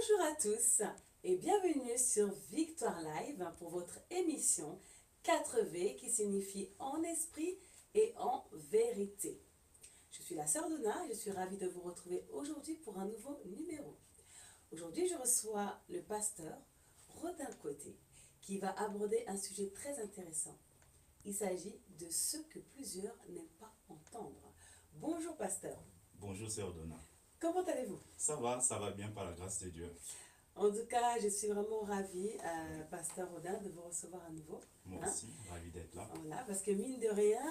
Bonjour à tous et bienvenue sur Victoire Live pour votre émission 4V qui signifie en esprit et en vérité. Je suis la sœur Donna et je suis ravie de vous retrouver aujourd'hui pour un nouveau numéro. Aujourd'hui, je reçois le pasteur Rodin Côté qui va aborder un sujet très intéressant. Il s'agit de ce que plusieurs n'aiment pas entendre. Bonjour pasteur. Bonjour sœur Donna. Comment allez-vous? Ça va bien par la grâce de Dieu. En tout cas, je suis vraiment ravie, pasteur Rodin, de vous recevoir à nouveau. Moi aussi, ravi d'être là. Voilà, parce que mine de rien,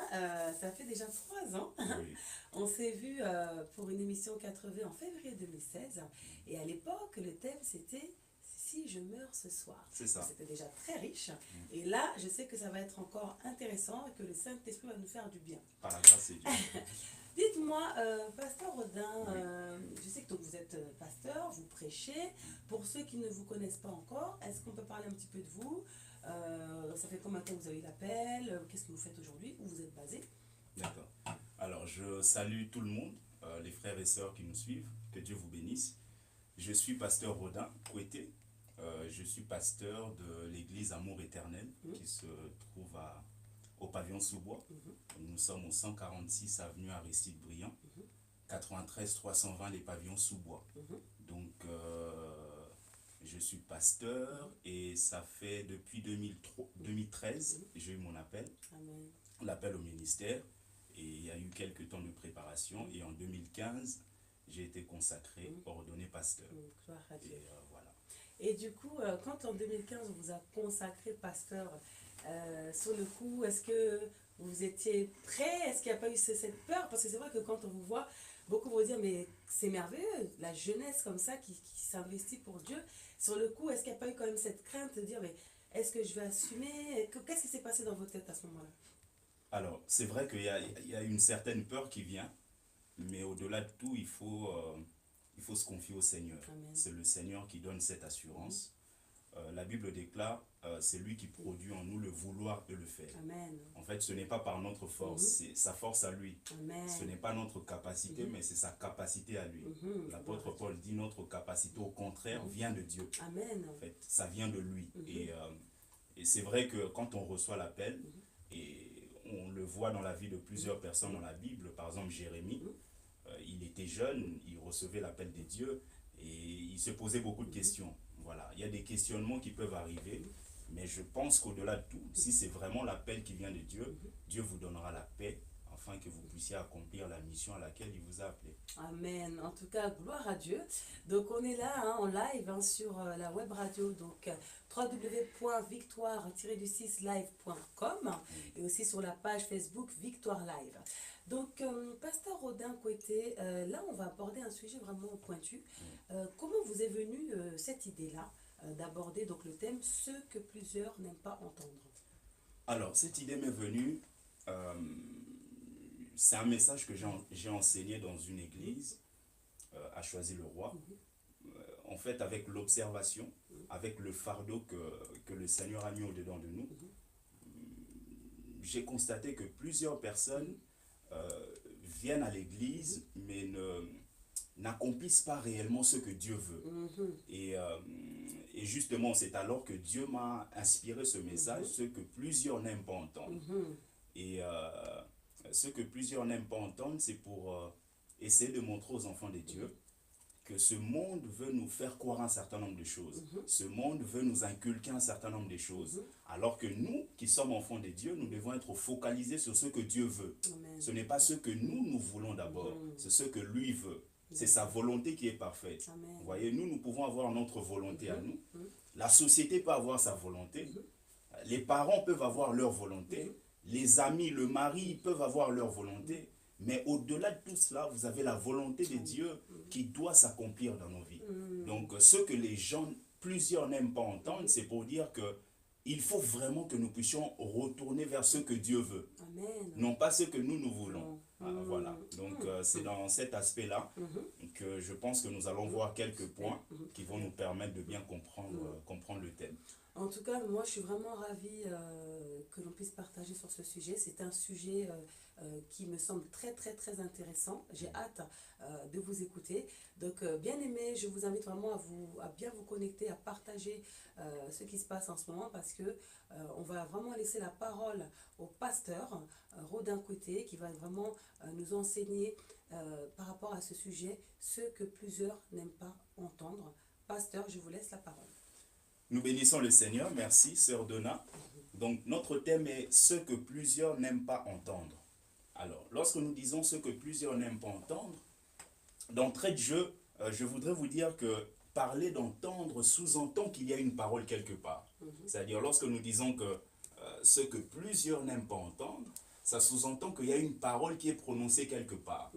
ça fait déjà 3 ans. Oui. On s'est vu pour une émission 4V en février 2016. Et à l'époque, le thème c'était Si je meurs ce soir. C'est ça. C'était déjà très riche. Et là, je sais que ça va être encore intéressant et que le Saint-Esprit va nous faire du bien. Par la grâce de Dieu. Dites-moi, pasteur Rodin, je sais que donc, vous êtes pasteur, vous prêchez. Pour ceux qui ne vous connaissent pas encore, est-ce qu'on peut parler un petit peu de vous? Ça fait combien de temps que vous avez eu l'appel? Qu'est-ce que vous faites aujourd'hui? Où vous êtes basé? D'accord. Alors, je salue tout le monde, les frères et sœurs qui nous suivent. Que Dieu vous bénisse. Je suis pasteur Rodin Côté. Je suis pasteur de l'église Amour Éternel qui se trouve au pavillon sous-bois. Nous sommes au 146 avenue Aristide Briand, 93 320 les pavillons sous-bois. Donc, je suis pasteur et ça fait depuis 2013, j'ai eu mon appel, Amen. l'appel au ministère, et il y a eu quelques temps de préparation, et en 2015, j'ai été consacré, ordonné pasteur. Gloire à Dieu. Et voilà. Et du coup, quand en 2015 on vous a consacré pasteur, sur le coup, est-ce que vous étiez prêt? Est-ce qu'il n'y a pas eu cette peur? Parce que c'est vrai que quand on vous voit, beaucoup vont dire, mais c'est merveilleux, la jeunesse comme ça qui s'investit pour Dieu. Sur le coup, est-ce qu'il n'y a pas eu quand même cette crainte de dire, mais est-ce que je vais assumer? Qu'est-ce qui s'est passé dans votre tête à ce moment-là? Alors, c'est vrai qu'il y a une certaine peur qui vient, mais au-delà de tout, il faut se confier au Seigneur. Amen. C'est le Seigneur qui donne cette assurance. La Bible déclare, c'est lui qui produit en nous le vouloir et le faire. Amen. En fait, ce n'est pas par notre force, c'est sa force à lui. Amen. Ce n'est pas notre capacité, mais c'est sa capacité à lui. L'apôtre Paul dit notre capacité, au contraire, vient de Dieu. Amen. En fait, ça vient de lui. Et c'est vrai que quand on reçoit l'appel, et on le voit dans la vie de plusieurs personnes dans la Bible, par exemple Jérémie, il était jeune, il recevait l'appel de Dieu, et il se posait beaucoup de questions. Voilà, il y a des questionnements qui peuvent arriver, mais je pense qu'au-delà de tout, si c'est vraiment l'appel qui vient de Dieu, Dieu vous donnera la paix afin que vous puissiez accomplir la mission à laquelle il vous a appelé. Amen. En tout cas, gloire à Dieu. Donc, on est là en live sur la web radio, donc www.victoire-du6live.com et aussi sur la page Facebook Victoire Live. Donc, pasteur Rodin Côté, là, on va aborder un sujet vraiment pointu. Comment vous est venue cette idée-là d'aborder donc le thème ce que plusieurs n'aiment pas entendre? Alors, cette idée m'est venue, c'est un message que j'ai enseigné dans une église à Choisy-le-Roi. En fait, avec l'observation, avec le fardeau que le Seigneur a mis au-dedans de nous, j'ai constaté que plusieurs personnes viennent à l'église, mais n'accomplissent pas réellement ce que Dieu veut. Et justement, c'est alors que Dieu m'a inspiré ce message, ce que plusieurs n'aiment pas entendre. Et ce que plusieurs n'aiment pas entendre, c'est pour essayer de montrer aux enfants de Dieu que ce monde veut nous faire croire un certain nombre de choses. Ce monde veut nous inculquer un certain nombre de choses. Alors que nous, qui sommes enfants de Dieu, nous devons être focalisés sur ce que Dieu veut. Amen. Ce n'est pas ce que nous voulons d'abord, c'est ce que lui veut. C'est sa volonté qui est parfaite. Amen. Vous voyez, nous pouvons avoir notre volonté à nous. La société peut avoir sa volonté. Les parents peuvent avoir leur volonté. Les amis, le mari peuvent avoir leur volonté. Mais au-delà de tout cela, vous avez la volonté de Dieu qui doit s'accomplir dans nos vies. Donc, ce que les gens, plusieurs n'aiment pas entendre, c'est pour dire que il faut vraiment que nous puissions retourner vers ce que Dieu veut. Amen. Non pas ce que nous voulons. Voilà. Donc, c'est dans cet aspect-là que je pense que nous allons voir quelques points qui vont nous permettre de bien comprendre le thème. En tout cas, moi, je suis vraiment ravie que l'on puisse partager sur ce sujet. C'est un sujet qui me semble très, très, très intéressant. J'ai hâte de vous écouter. Donc, bien aimé, je vous invite vraiment à bien vous connecter, à partager ce qui se passe en ce moment parce que on va vraiment laisser la parole au pasteur Rodin Couté qui va vraiment nous enseigner par rapport à ce sujet ce que plusieurs n'aiment pas entendre. Pasteur, je vous laisse la parole. Nous bénissons le Seigneur. Merci, Sœur Donna. Donc, notre thème est ce que plusieurs n'aiment pas entendre. Alors, lorsque nous disons ce que plusieurs n'aiment pas entendre, d'entrée de jeu, je voudrais vous dire que parler d'entendre sous-entend qu'il y a une parole quelque part. C'est-à-dire, lorsque nous disons que ce que plusieurs n'aiment pas entendre, ça sous-entend qu'il y a une parole qui est prononcée quelque part.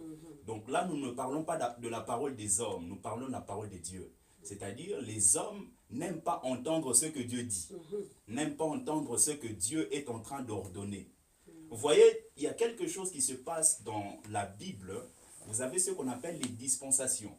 Donc là, nous ne parlons pas de la parole des hommes, nous parlons de la parole de Dieu. C'est-à-dire, les hommes n'aiment pas entendre ce que Dieu dit, n'aiment pas entendre ce que Dieu est en train d'ordonner. Vous voyez, il y a quelque chose qui se passe dans la Bible. Vous avez ce qu'on appelle les dispensations.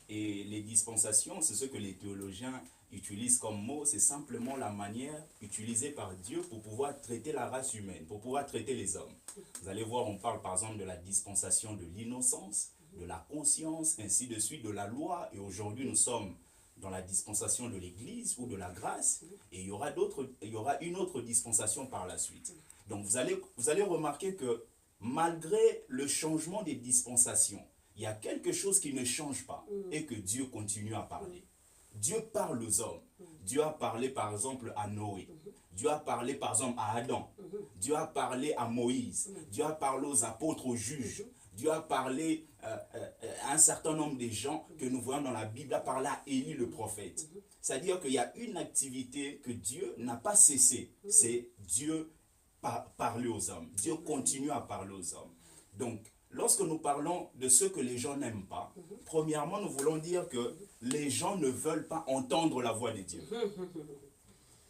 Et les dispensations, c'est ce que les théologiens utilisent comme mot, c'est simplement la manière utilisée par Dieu pour pouvoir traiter la race humaine, pour pouvoir traiter les hommes. Vous allez voir, on parle par exemple de la dispensation de l'innocence, de la conscience, ainsi de suite, de la loi. Et aujourd'hui, nous sommes dans la dispensation de l'Église ou de la grâce. Et il y aura une autre dispensation par la suite. Donc vous allez remarquer que malgré le changement des dispensations, il y a quelque chose qui ne change pas et que Dieu continue à parler. Dieu parle aux hommes. Dieu a parlé par exemple à Noé. Dieu a parlé par exemple à Adam. Dieu a parlé à Moïse. Dieu a parlé aux apôtres, aux juges. Dieu a parlé à un certain nombre de gens que nous voyons dans la Bible. Il a parlé à Élie le prophète. C'est-à-dire qu'il y a une activité que Dieu n'a pas cessé. C'est Dieu parler aux hommes. Dieu continue à parler aux hommes. Donc, lorsque nous parlons de ce que les gens n'aiment pas, premièrement, nous voulons dire que les gens ne veulent pas entendre la voix de Dieu.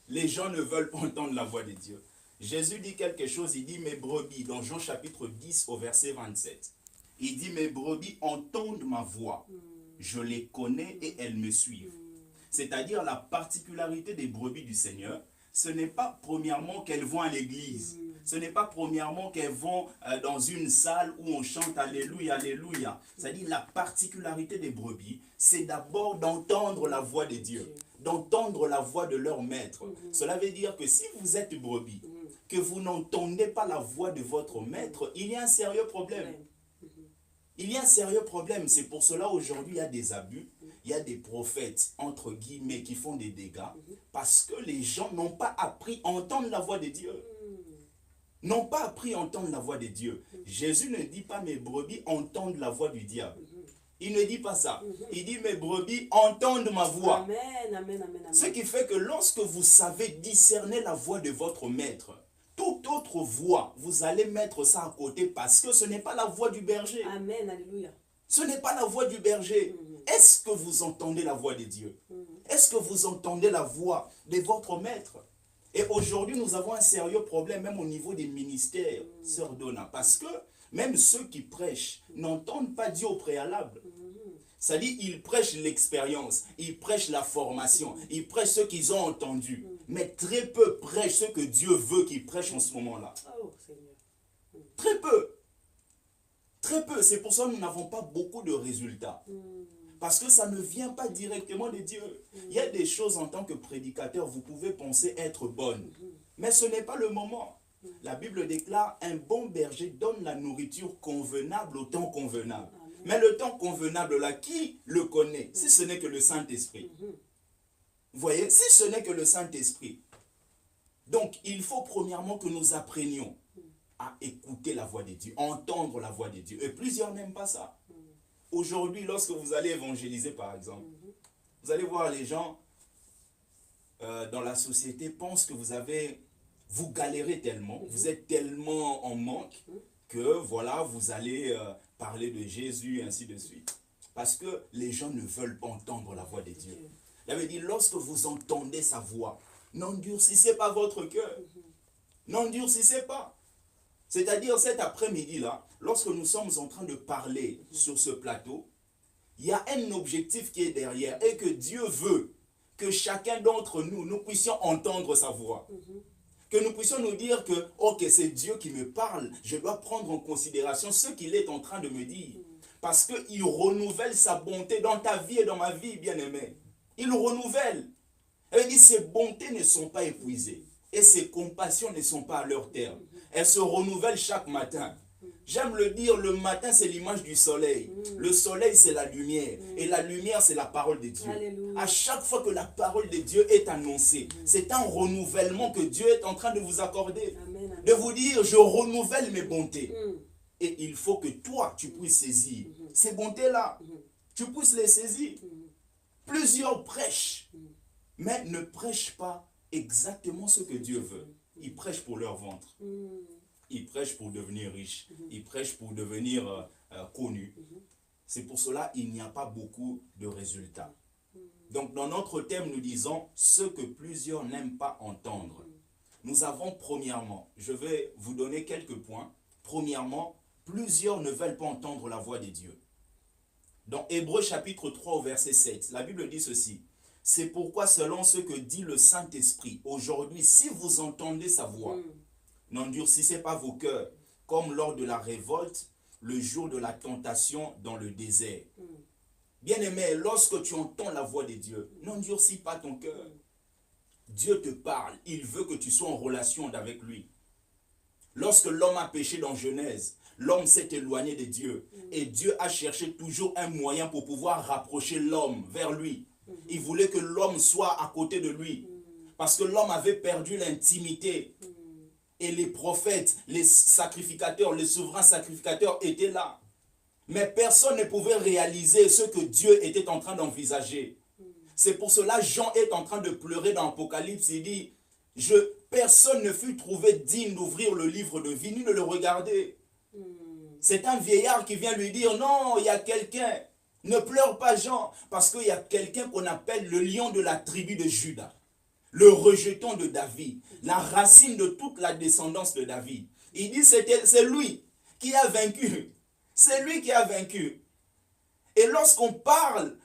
Les gens ne veulent pas entendre la voix de Dieu. Jésus dit quelque chose, il dit « Mes brebis » dans Jean chapitre 10 au verset 27. Il dit « Mes brebis entendent ma voix, je les connais et elles me suivent. » C'est-à-dire la particularité des brebis du Seigneur, ce n'est pas premièrement qu'elles vont à l'église. Ce n'est pas premièrement qu'elles vont dans une salle où on chante Alléluia, Alléluia. C'est-à-dire la particularité des brebis, c'est d'abord d'entendre la voix de Dieu, d'entendre la voix de leur maître. Cela veut dire que si vous êtes brebis, que vous n'entendez pas la voix de votre maître, il y a un sérieux problème. Il y a un sérieux problème. C'est pour cela aujourd'hui il y a des abus. Il y a des prophètes, entre guillemets, qui font des dégâts parce que les gens n'ont pas appris à entendre la voix de Dieu. N'ont pas appris à entendre la voix de Dieu. Jésus ne dit pas mes brebis entendent la voix du diable. Il ne dit pas ça. Il dit mes brebis entendent ma voix. Amen, amen, amen, amen. Ce qui fait que lorsque vous savez discerner la voix de votre maître, toute autre voix, vous allez mettre ça à côté parce que ce n'est pas la voix du berger. Amen, alléluia. Ce n'est pas la voix du berger. Est-ce que vous entendez la voix de Dieu? Est-ce que vous entendez la voix de votre maître? Et aujourd'hui, nous avons un sérieux problème, même au niveau des ministères, Sœur Donna, parce que même ceux qui prêchent n'entendent pas Dieu au préalable. C'est-à-dire, ils prêchent l'expérience, ils prêchent la formation, ils prêchent ce qu'ils ont entendu. Mais très peu prêchent ce que Dieu veut qu'ils prêchent en ce moment-là. Oh, Seigneur. Très peu. Très peu. C'est pour ça que nous n'avons pas beaucoup de résultats. Parce que ça ne vient pas directement de Dieu. Il y a des choses en tant que prédicateur, vous pouvez penser être bonnes. Mais ce n'est pas le moment. La Bible déclare, un bon berger donne la nourriture convenable au temps convenable. Mais le temps convenable là, qui le connaît? Si ce n'est que le Saint-Esprit. Vous voyez, si ce n'est que le Saint-Esprit. Donc, il faut premièrement que nous apprenions à écouter la voix de Dieu, entendre la voix de Dieu. Et plusieurs n'aiment pas ça. Aujourd'hui, lorsque vous allez évangéliser, par exemple, vous allez voir les gens dans la société pensent que vous galérez tellement, vous êtes tellement en manque que voilà, vous allez parler de Jésus, ainsi de suite. Parce que les gens ne veulent pas entendre la voix de Dieu. Il avait dit, lorsque vous entendez sa voix, n'endurcissez pas votre cœur. N'endurcissez pas. C'est-à-dire cet après-midi-là, lorsque nous sommes en train de parler sur ce plateau, il y a un objectif qui est derrière et que Dieu veut que chacun d'entre nous, nous puissions entendre sa voix. Que nous puissions nous dire que, ok, c'est Dieu qui me parle, je dois prendre en considération ce qu'il est en train de me dire. Parce qu'il renouvelle sa bonté dans ta vie et dans ma vie, bien-aimé. Il renouvelle. Il dit, ses bontés ne sont pas épuisées. Et ses compassions ne sont pas à leur terme. Elles se renouvellent chaque matin. J'aime le dire, le matin c'est l'image du soleil. Le soleil c'est la lumière. Et la lumière c'est la parole de Dieu. Alléluia. À chaque fois que la parole de Dieu est annoncée, c'est un renouvellement que Dieu est en train de vous accorder. Amen, amen. De vous dire, je renouvelle mes bontés. Et il faut que toi, tu puisses saisir ces bontés-là. Tu puisses les saisir. Plusieurs prêchent, mais ne prêchent pas exactement ce que Dieu veut. Ils prêchent pour leur ventre. Ils prêchent pour devenir riches. Ils prêchent pour devenir connus. C'est pour cela qu'il n'y a pas beaucoup de résultats. Donc dans notre thème, nous disons ce que plusieurs n'aiment pas entendre. Nous avons premièrement, je vais vous donner quelques points. Premièrement, plusieurs ne veulent pas entendre la voix de Dieu. Dans Hébreux chapitre 3 au verset 7, la Bible dit ceci. C'est pourquoi selon ce que dit le Saint-Esprit, aujourd'hui, si vous entendez sa voix, n'endurcissez pas vos cœurs, comme lors de la révolte, le jour de la tentation dans le désert. Bien-aimé, lorsque tu entends la voix de Dieu, n'endurcis pas ton cœur. Dieu te parle, il veut que tu sois en relation avec lui. Lorsque l'homme a péché dans Genèse, l'homme s'est éloigné de Dieu. Et Dieu a cherché toujours un moyen pour pouvoir rapprocher l'homme vers lui. Il voulait que l'homme soit à côté de lui. Parce que l'homme avait perdu l'intimité. Et les prophètes, les sacrificateurs, les souverains sacrificateurs étaient là. Mais personne ne pouvait réaliser ce que Dieu était en train d'envisager. C'est pour cela Jean est en train de pleurer dans l'Apocalypse. Il dit, personne ne fut trouvé digne d'ouvrir le livre de vie, ni de le regarder. C'est un vieillard qui vient lui dire, non, il y a quelqu'un. Ne pleure pas Jean, parce qu'il y a quelqu'un qu'on appelle le lion de la tribu de Juda. Le rejeton de David, la racine de toute la descendance de David. Il dit, c'est lui qui a vaincu. C'est lui qui a vaincu. Et lorsqu'on parle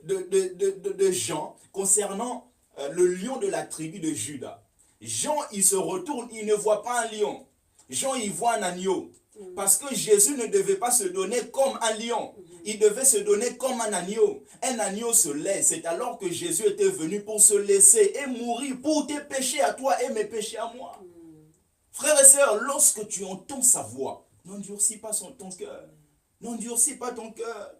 de Jean, concernant le lion de la tribu de Juda, Jean, il se retourne, il ne voit pas un lion. Jean, il voit un agneau. Parce que Jésus ne devait pas se donner comme un lion. Il devait se donner comme un agneau. Un agneau se laisse. C'est alors que Jésus était venu pour se laisser et mourir pour tes péchés à toi et mes péchés à moi. Frères et sœurs, lorsque tu entends sa voix, n'endurcis pas ton cœur. N'endurcis pas ton cœur.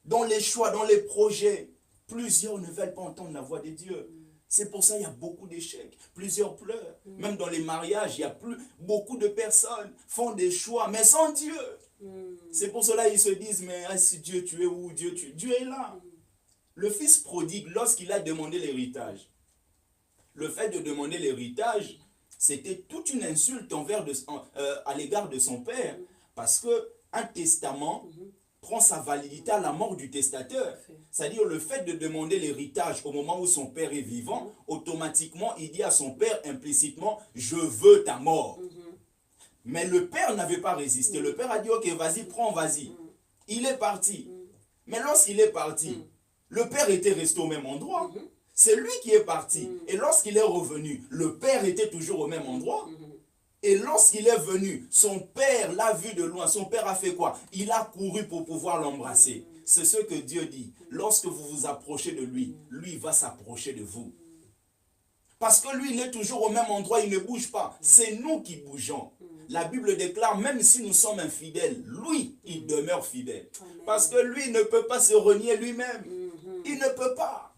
Dans les choix, dans les projets, plusieurs ne veulent pas entendre la voix de Dieu. C'est pour ça qu'il y a beaucoup d'échecs. Plusieurs pleurent. Même dans les mariages, il y a beaucoup de personnes font des choix, mais sans Dieu. C'est pour cela qu'ils se disent, mais si Dieu, tu es où? Dieu est là. Le fils prodigue, lorsqu'il a demandé l'héritage, le fait de demander l'héritage, c'était toute une insulte à l'égard de son père. Parce qu'un testament prend sa validité à la mort du testateur. C'est-à-dire le fait de demander l'héritage au moment où son père est vivant, automatiquement il dit à son père implicitement, je veux ta mort. Mais le père n'avait pas résisté. Le père a dit, ok, vas-y, prends, vas-y. Il est parti. Mais lorsqu'il est parti, le père était resté au même endroit. C'est lui qui est parti. Et lorsqu'il est revenu, le père était toujours au même endroit. Et lorsqu'il est venu, son père l'a vu de loin. Son père a fait quoi? Il a couru pour pouvoir l'embrasser. C'est ce que Dieu dit. Lorsque vous vous approchez de lui, lui va s'approcher de vous. Parce que lui, il est toujours au même endroit, il ne bouge pas. C'est nous qui bougeons. La Bible déclare, même si nous sommes infidèles, lui, il demeure fidèle. Parce que lui, il ne peut pas se renier lui-même. Il ne peut pas.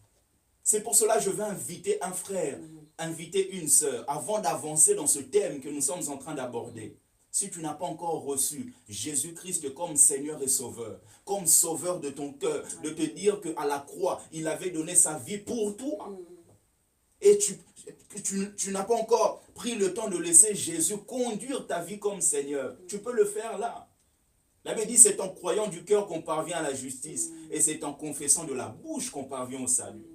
C'est pour cela que je veux inviter un frère, inviter une sœur, avant d'avancer dans ce thème que nous sommes en train d'aborder. Si tu n'as pas encore reçu Jésus-Christ comme Seigneur et Sauveur, comme Sauveur de ton cœur, de te dire qu'à la croix, il avait donné sa vie pour toi. Et tu n'as pas encore pris le temps de laisser Jésus conduire ta vie comme Seigneur. Tu peux le faire là. La Bible dit, c'est en croyant du cœur qu'on parvient à la justice. Et c'est en confessant de la bouche qu'on parvient au salut.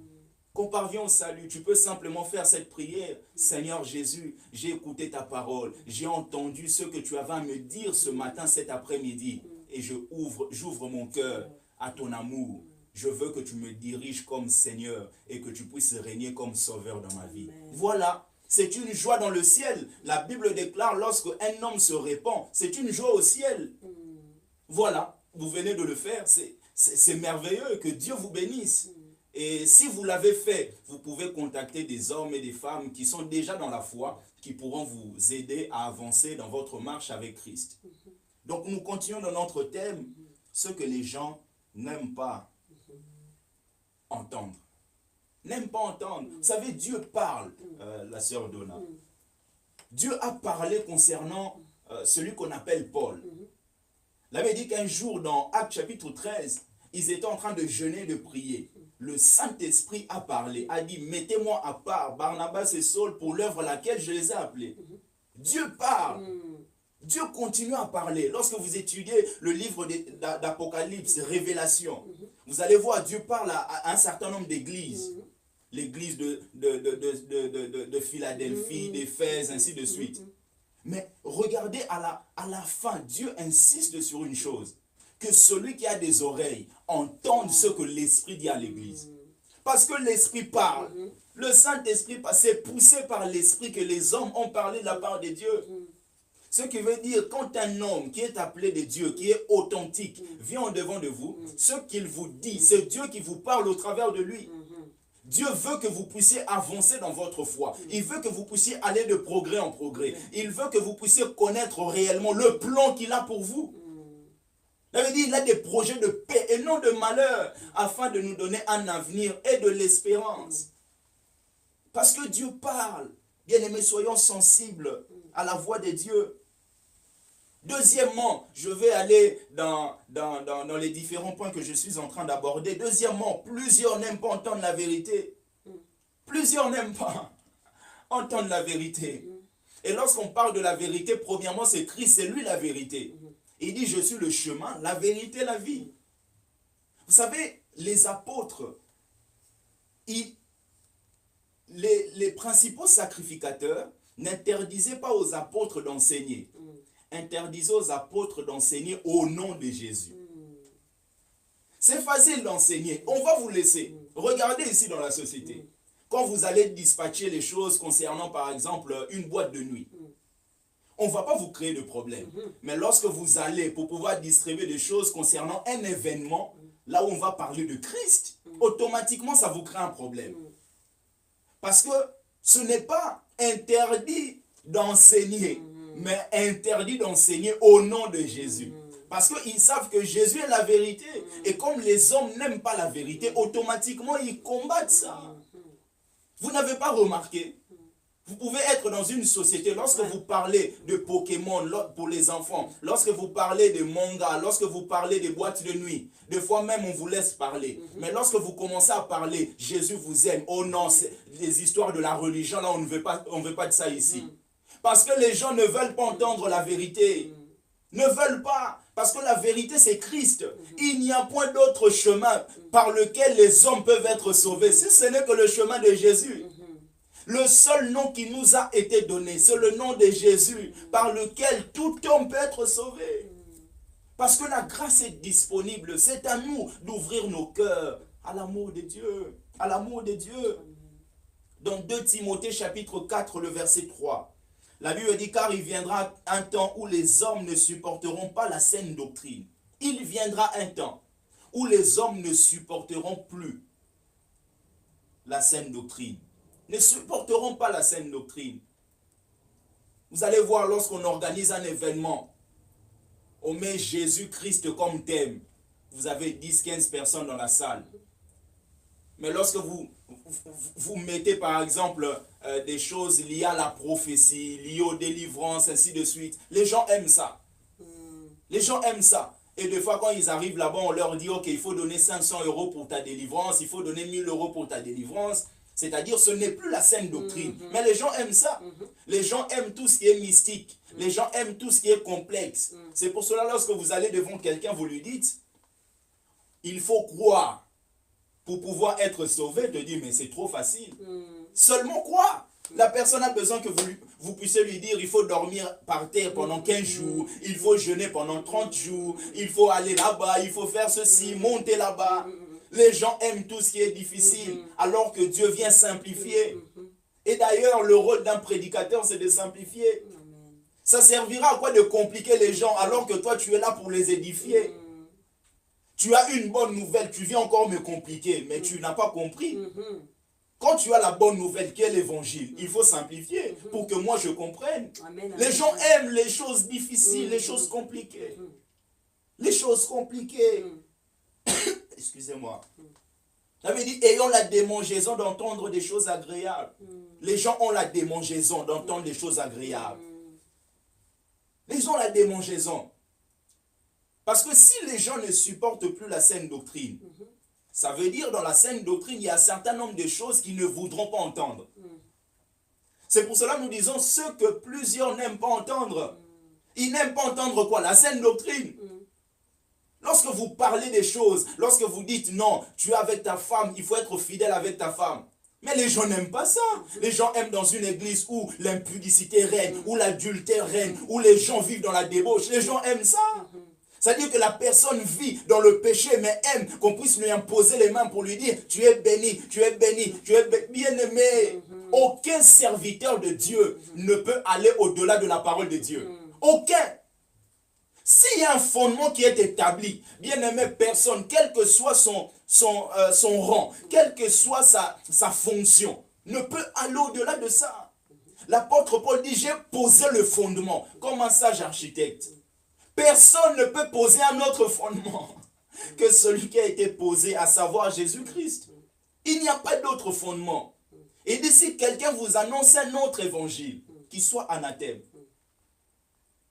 Qu'on parvient au salut, tu peux simplement faire cette prière. Seigneur Jésus, j'ai écouté ta parole. J'ai entendu ce que tu avais à me dire ce matin, cet après-midi. Et j'ouvre mon cœur à ton amour. Je veux que tu me diriges comme Seigneur et que tu puisses régner comme Sauveur dans ma vie. Amen. Voilà, c'est une joie dans le ciel. La Bible déclare lorsque un homme se répand, c'est une joie au ciel. Voilà, vous venez de le faire, c'est merveilleux, que Dieu vous bénisse. Et si vous l'avez fait, vous pouvez contacter des hommes et des femmes qui sont déjà dans la foi, qui pourront vous aider à avancer dans votre marche avec Christ. Donc nous continuons dans notre thème, ce que les gens n'aiment pas entendre. N'aiment pas entendre. Vous savez, Dieu parle, la sœur Donna. Dieu a parlé concernant celui qu'on appelle Paul. Il avait dit qu'un jour, dans Actes chapitre 13, ils étaient en train de jeûner et de prier. Le Saint-Esprit a parlé, a dit, mettez-moi à part Barnabas et Saul pour l'œuvre à laquelle je les ai appelés. Dieu parle. Dieu continue à parler. Lorsque vous étudiez le livre d'Apocalypse, Révélation, vous allez voir, Dieu parle à un certain nombre d'églises. L'église de Philadelphie, d'Éphèse, ainsi de suite. Mais regardez à la fin, Dieu insiste sur une chose. Que celui qui a des oreilles entende ce que l'Esprit dit à l'église. Parce que l'Esprit parle. Le Saint-Esprit, c'est poussé par l'Esprit que les hommes ont parlé de la part de Dieu. Ce qui veut dire, quand un homme qui est appelé de Dieu, qui est authentique, vient en devant de vous, ce qu'il vous dit, c'est Dieu qui vous parle au travers de lui. Dieu veut que vous puissiez avancer dans votre foi. Il veut que vous puissiez aller de progrès en progrès. Il veut que vous puissiez connaître réellement le plan qu'il a pour vous. Ça veut dire qu'il a des projets de paix et non de malheur, afin de nous donner un avenir et de l'espérance. Parce que Dieu parle. Bien-aimés, soyons sensibles à la voix de Dieu. Deuxièmement, je vais aller dans les différents points que je suis en train d'aborder. Deuxièmement, plusieurs n'aiment pas entendre la vérité. Plusieurs n'aiment pas entendre la vérité. Et lorsqu'on parle de la vérité, premièrement, c'est Christ, c'est lui la vérité. Il dit, je suis le chemin, la vérité, la vie. Vous savez, les apôtres, les principaux sacrificateurs n'interdisaient pas aux apôtres d'enseigner. Interdisaient aux apôtres d'enseigner au nom de Jésus. C'est facile d'enseigner. On va vous laisser. Regardez ici dans la société. Quand vous allez dispatcher les choses concernant, par exemple, une boîte de nuit, on ne va pas vous créer de problème. Mais lorsque vous allez pour pouvoir distribuer des choses concernant un événement, là où on va parler de Christ, automatiquement, ça vous crée un problème. Parce que ce n'est pas interdit d'enseigner, mais interdit d'enseigner au nom de Jésus. Parce qu'ils savent que Jésus est la vérité. Et comme les hommes n'aiment pas la vérité, automatiquement, ils combattent ça. Vous n'avez pas remarqué? Vous pouvez être dans une société, lorsque vous parlez de Pokémon pour les enfants, lorsque vous parlez de manga, lorsque vous parlez des boîtes de nuit, des fois même on vous laisse parler. Mais lorsque vous commencez à parler, Jésus vous aime, oh non, c'est les histoires de la religion, là on ne veut pas de ça ici. Parce que les gens ne veulent pas entendre la vérité. Ne veulent pas. Parce que la vérité c'est Christ. Il n'y a point d'autre chemin par lequel les hommes peuvent être sauvés. Si ce n'est que le chemin de Jésus. Le seul nom qui nous a été donné, c'est le nom de Jésus, par lequel tout homme peut être sauvé. Parce que la grâce est disponible. C'est à nous d'ouvrir nos cœurs à l'amour de Dieu. À l'amour de Dieu. Dans 2 Timothée chapitre 4, le verset 3. La Bible dit, car il viendra un temps où les hommes ne supporteront pas la saine doctrine. Il viendra un temps où les hommes ne supporteront plus la saine doctrine. Ne supporteront pas la saine doctrine. Vous allez voir, lorsqu'on organise un événement, on met Jésus-Christ comme thème. Vous avez 10-15 personnes dans la salle. Mais lorsque vous mettez par exemple des choses liées à la prophétie, liées aux délivrances, ainsi de suite, les gens aiment ça. Les gens aiment ça. Et des fois, quand ils arrivent là-bas, on leur dit, ok, il faut donner 500 € pour ta délivrance, il faut donner 1000 € pour ta délivrance. C'est-à-dire, ce n'est plus la saine doctrine. Mais les gens aiment ça. Les gens aiment tout ce qui est mystique. Les gens aiment tout ce qui est complexe. C'est pour cela, lorsque vous allez devant quelqu'un, vous lui dites, il faut croire pour pouvoir être sauvé. Te dit, mais c'est trop facile. Seulement croire. La personne a besoin que vous puissiez lui dire, il faut dormir par terre pendant 15 jours, il faut jeûner pendant 30 jours, il faut aller là-bas, il faut faire ceci, monter là-bas. Les gens aiment tout ce qui est difficile, alors que Dieu vient simplifier. Et d'ailleurs, le rôle d'un prédicateur, c'est de simplifier. Ça servira à quoi de compliquer les gens, alors que toi, tu es là pour les édifier. Tu as une bonne nouvelle, tu viens encore me compliquer, mais tu n'as pas compris. Quand tu as la bonne nouvelle qui est l'évangile, il faut simplifier pour que moi je comprenne. Les gens aiment les choses difficiles, les choses compliquées. Les choses compliquées. Excusez-moi. Ça veut dire, ayons la démangeaison d'entendre des choses agréables. Les gens ont la démangeaison d'entendre des choses agréables. Les gens ont la démangeaison. Parce que si les gens ne supportent plus la saine doctrine, ça veut dire dans la saine doctrine, il y a un certain nombre de choses qu'ils ne voudront pas entendre. C'est pour cela que nous disons ce que plusieurs n'aiment pas entendre. Ils n'aiment pas entendre quoi? La saine doctrine. Lorsque vous parlez des choses, lorsque vous dites non, tu es avec ta femme, il faut être fidèle avec ta femme. Mais les gens n'aiment pas ça. Les gens aiment dans une église où l'impudicité règne, où l'adultère règne, où les gens vivent dans la débauche. Les gens aiment ça. C'est-à-dire que la personne vit dans le péché, mais aime qu'on puisse lui imposer les mains pour lui dire « Tu es béni, tu es béni, tu es bien-aimé ». Aucun serviteur de Dieu ne peut aller au-delà de la parole de Dieu. Aucun. S'il y a un fondement qui est établi, bien-aimé, personne, quel que soit son rang, quelle que soit sa fonction, ne peut aller au-delà de ça. L'apôtre Paul dit « J'ai posé le fondement » comme un sage architecte. Personne ne peut poser un autre fondement que celui qui a été posé, à savoir Jésus-Christ. Il n'y a pas d'autre fondement. Et d'ici quelqu'un vous annonce un autre évangile, qu'il soit anathème.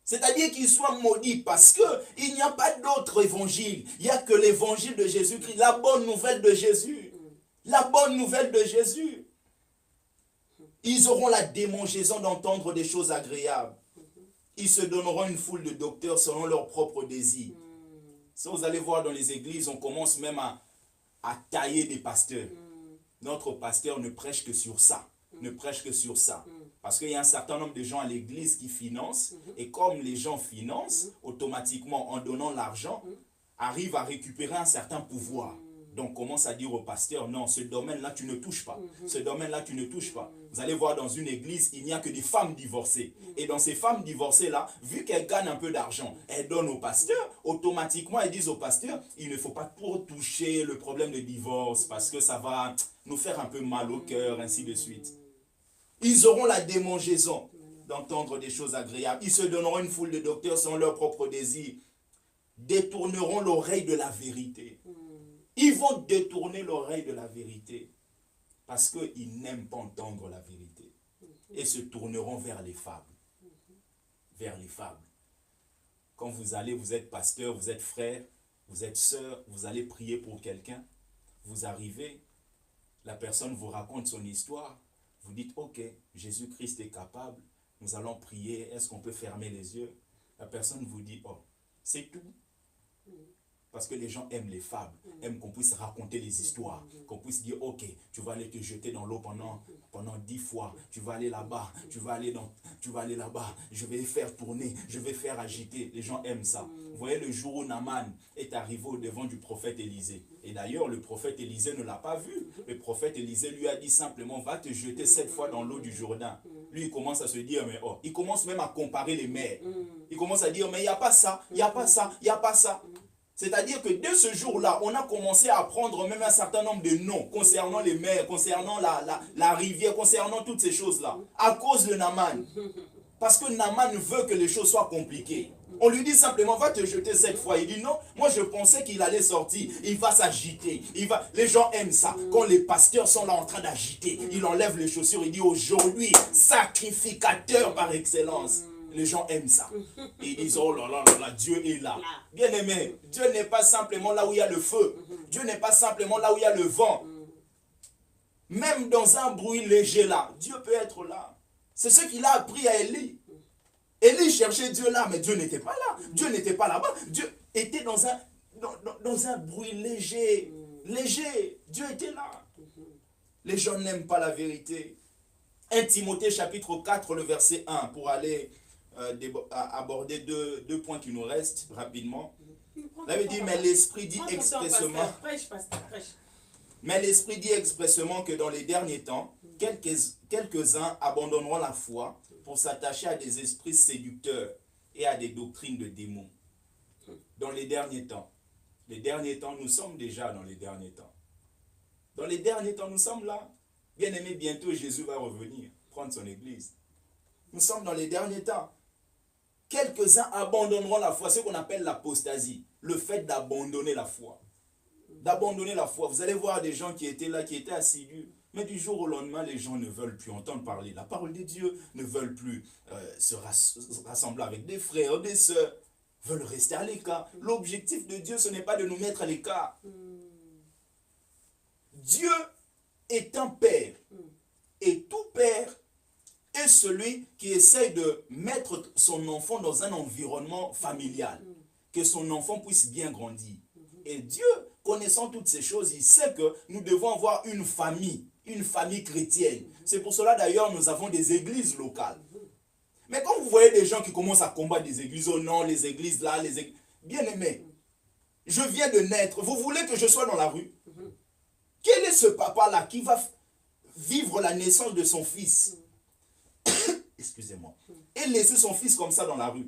C'est-à-dire qu'il soit maudit parce qu'il n'y a pas d'autre évangile. Il n'y a que l'évangile de Jésus-Christ, la bonne nouvelle de Jésus. La bonne nouvelle de Jésus. Ils auront la démangeaison d'entendre des choses agréables. Ils se donneront une foule de docteurs selon leurs propres désirs. Si vous allez voir dans les églises, on commence même à tailler des pasteurs. Notre pasteur ne prêche que sur ça. Ne prêche que sur ça. Parce qu'il y a un certain nombre de gens à l'église qui financent. Et comme les gens financent, automatiquement, en donnant l'argent, arrivent à récupérer un certain pouvoir. Donc, commence à dire au pasteur, non, ce domaine-là, tu ne touches pas. Ce domaine-là, tu ne touches pas. Vous allez voir dans une église, il n'y a que des femmes divorcées. Et dans ces femmes divorcées-là, vu qu'elles gagnent un peu d'argent, elles donnent au pasteur. Automatiquement, elles disent au pasteur, il ne faut pas trop toucher le problème de divorce parce que ça va nous faire un peu mal au cœur, ainsi de suite. Ils auront la démangeaison d'entendre des choses agréables. Ils se donneront une foule de docteurs selon leurs propres désirs. Détourneront l'oreille de la vérité. Ils vont détourner l'oreille de la vérité parce qu'ils n'aiment pas entendre la vérité et se tourneront vers les fables. Vers les fables. Quand vous allez, vous êtes pasteur, vous êtes frère, vous êtes sœur, vous allez prier pour quelqu'un, vous arrivez, la personne vous raconte son histoire, vous dites, ok, Jésus-Christ est capable, nous allons prier, est-ce qu'on peut fermer les yeux? La personne vous dit, oh, c'est tout. Parce que les gens aiment les fables, aiment qu'on puisse raconter les histoires, qu'on puisse dire, ok, tu vas aller te jeter dans l'eau pendant 10 fois, tu vas aller là-bas, tu vas aller là-bas, je vais faire tourner, je vais faire agiter. Les gens aiment ça. Vous voyez le jour où Naaman est arrivé au devant du prophète Élisée. Et d'ailleurs, le prophète Élisée ne l'a pas vu. Le prophète Élisée lui a dit simplement, va te jeter 7 fois dans l'eau du Jourdain. Lui, il commence à se dire, mais oh, il commence même à comparer les mers. Il commence à dire, mais il n'y a pas ça, il n'y a pas ça, il n'y a pas ça. C'est-à-dire que dès ce jour-là, on a commencé à apprendre même un certain nombre de noms concernant les mers, concernant la rivière, concernant toutes ces choses-là, à cause de Naaman. Parce que Naaman veut que les choses soient compliquées. On lui dit simplement, va te jeter 7 fois. Il dit non, moi je pensais qu'il allait sortir, il va s'agiter. Les gens aiment ça. Quand les pasteurs sont là en train d'agiter, il enlève les chaussures, il dit aujourd'hui, sacrificateur par excellence. Les gens aiment ça. Et ils disent, oh là là là, Dieu est là. Bien aimé, Dieu n'est pas simplement là où il y a le feu. Dieu n'est pas simplement là où il y a le vent. Même dans un bruit léger là, Dieu peut être là. C'est ce qu'il a appris à Élie. Élie cherchait Dieu là, mais Dieu n'était pas là. Dieu n'était pas là-bas. Dieu était dans un bruit léger. Léger. Dieu était là. Les gens n'aiment pas la vérité. 1 Timothée chapitre 4, le verset 1, pour aller aborder deux points qui nous restent rapidement. Là, il dit, mais l'Esprit dit Prends ton temps, expressément, pasteur. Prêche, pasteur, prêche. mais l'Esprit dit expressément que dans les derniers temps, quelques-uns abandonneront la foi pour s'attacher à des esprits séducteurs et à des doctrines de démons. Dans les derniers temps, nous sommes déjà dans les derniers temps. Dans les derniers temps, nous sommes là. Bien aimé, bientôt Jésus va revenir, prendre son église. Nous sommes dans les derniers temps. Quelques-uns abandonneront la foi, ce qu'on appelle l'apostasie, le fait d'abandonner la foi. D'abandonner la foi. Vous allez voir des gens qui étaient là, qui étaient assidus, mais du jour au lendemain, les gens ne veulent plus entendre parler la parole de Dieu, ne veulent plus se rassembler avec des frères, des sœurs, veulent rester à l'écart. L'objectif de Dieu, ce n'est pas de nous mettre à l'écart. Dieu est un père, et tout père est celui qui essaie de mettre son enfant dans un environnement familial, que son enfant puisse bien grandir. Et Dieu, connaissant toutes ces choses, il sait que nous devons avoir une famille chrétienne. C'est pour cela d'ailleurs nous avons des églises locales. Mais quand vous voyez des gens qui commencent à combattre des églises, oh non, les églises là, les églises... Bien aimé, je viens de naître, vous voulez que je sois dans la rue? Quel est ce papa-là qui va vivre la naissance de son fils, excusez-moi, et laisser son fils comme ça dans la rue?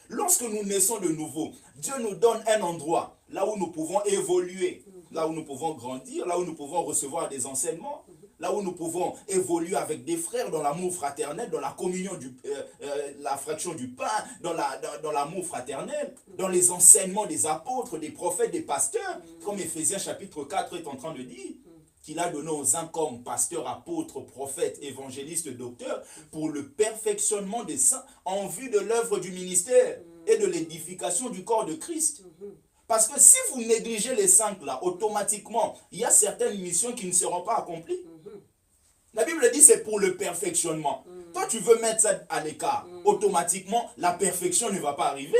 Lorsque nous naissons de nouveau, Dieu nous donne un endroit là où nous pouvons évoluer, là où nous pouvons grandir, là où nous pouvons recevoir des enseignements, là où nous pouvons évoluer avec des frères dans l'amour fraternel, dans la communion, la fraction du pain, dans l'amour fraternel, dans les enseignements des apôtres, des prophètes, des pasteurs, comme Éphésiens chapitre 4 est en train de dire, qu'il a donné aux uns comme pasteurs, apôtres, prophètes, évangélistes, docteurs, pour le perfectionnement des saints en vue de l'œuvre du ministère et de l'édification du corps de Christ. Parce que si vous négligez les 5 là, automatiquement, il y a certaines missions qui ne seront pas accomplies. La Bible dit c'est pour le perfectionnement. Toi, tu veux mettre ça à l'écart. Automatiquement, la perfection ne va pas arriver.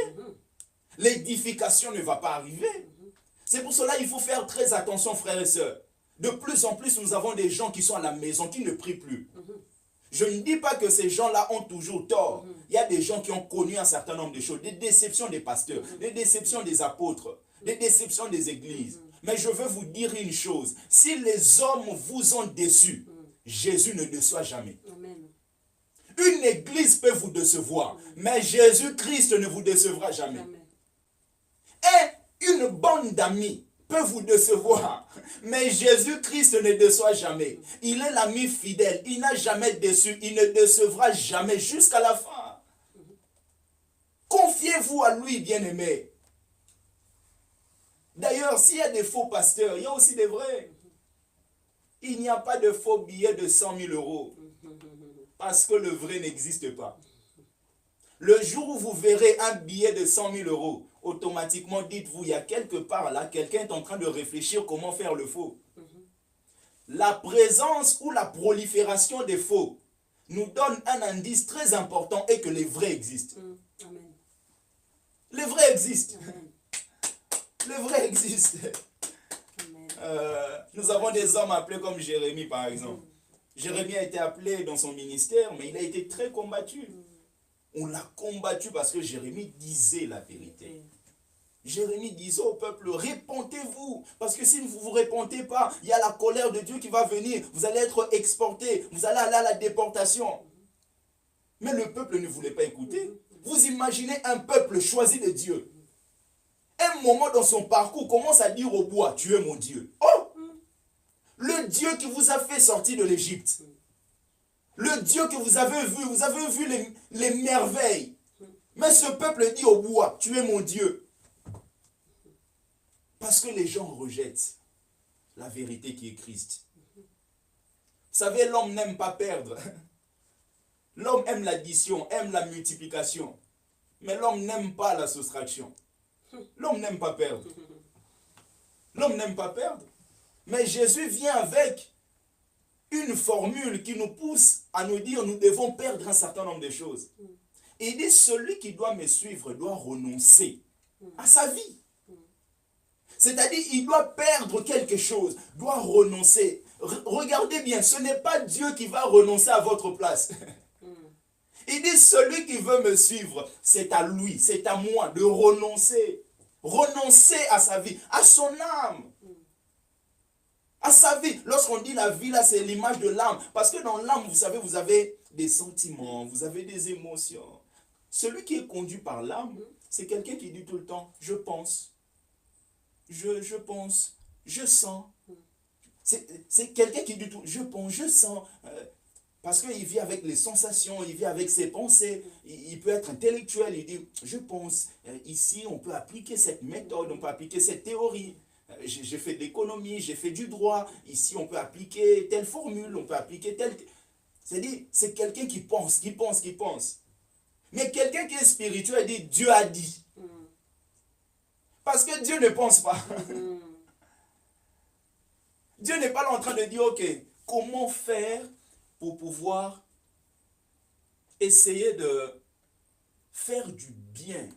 L'édification ne va pas arriver. C'est pour cela qu'il faut faire très attention, frères et sœurs. De plus en plus, nous avons des gens qui sont à la maison, qui ne prient plus. Je ne dis pas que ces gens-là ont toujours tort. Il y a des gens qui ont connu un certain nombre de choses, des déceptions des pasteurs, des déceptions des apôtres, des déceptions des églises. Mais je veux vous dire une chose, si les hommes vous ont déçus, Jésus ne déçoit jamais. Amen. Une église peut vous décevoir, mais Jésus-Christ ne vous décevra jamais. Amen. Et une bande d'amis peut vous décevoir, mais Jésus-Christ ne déçoit jamais. Il est l'ami fidèle, il n'a jamais déçu, il ne décevra jamais jusqu'à la fin. Confiez-vous à lui, bien-aimé. D'ailleurs, s'il y a des faux pasteurs, il y a aussi des vrais. Il n'y a pas de faux billets de 100 000 euros, parce que le vrai n'existe pas. Le jour où vous verrez un billet de 100 000 euros, automatiquement, dites-vous, il y a quelque part là, quelqu'un est en train de réfléchir comment faire le faux. La présence ou la prolifération des faux nous donne un indice très important et que les vrais existent. Amen. Les vrais existent. Amen. Les vrais existent. Amen. Nous avons des hommes appelés comme Jérémie, par exemple. Jérémie a été appelé dans son ministère, mais il a été très combattu. On l'a combattu parce que Jérémie disait la vérité. Jérémie disait au peuple, répentez-vous, parce que si vous ne vous répentez pas, il y a la colère de Dieu qui va venir, vous allez être exportés, vous allez aller à la déportation. Mais le peuple ne voulait pas écouter. Vous imaginez un peuple choisi de Dieu. Un moment dans son parcours commence à dire au bois, tu es mon Dieu. Oh! Le Dieu qui vous a fait sortir de l'Égypte. Le Dieu que vous avez vu les merveilles. Mais ce peuple dit au bois, tu es mon Dieu. Parce que les gens rejettent la vérité qui est Christ. Vous savez, l'homme n'aime pas perdre. L'homme aime l'addition, aime la multiplication. Mais l'homme n'aime pas la soustraction. L'homme n'aime pas perdre. L'homme n'aime pas perdre. Mais Jésus vient avec une formule qui nous pousse à nous dire nous devons perdre un certain nombre de choses. Et il dit celui qui doit me suivre doit renoncer à sa vie. C'est-à-dire il doit perdre quelque chose, doit renoncer. Regardez bien, ce n'est pas Dieu qui va renoncer à votre place. Il dit, celui qui veut me suivre, c'est à lui, c'est à moi de renoncer. Renoncer à sa vie, à son âme. À sa vie. Lorsqu'on dit la vie, là, c'est l'image de l'âme. Parce que dans l'âme, vous savez, vous avez des sentiments, vous avez des émotions. Celui qui est conduit par l'âme, c'est quelqu'un qui dit tout le temps, je pense, je pense, je sens. C'est quelqu'un qui dit tout, je pense, je sens. Parce qu'il vit avec les sensations, il vit avec ses pensées. Il peut être intellectuel, il dit, je pense, ici, on peut appliquer cette méthode, on peut appliquer cette théorie. J'ai fait de l'économie, j'ai fait du droit. Ici, on peut appliquer telle formule, on peut appliquer telle... C'est-à-dire, c'est quelqu'un qui pense, qui pense, qui pense. Mais quelqu'un qui est spirituel dit, Dieu a dit. Parce que Dieu ne pense pas. Dieu n'est pas là en train de dire, ok, comment faire pour pouvoir essayer de faire du bien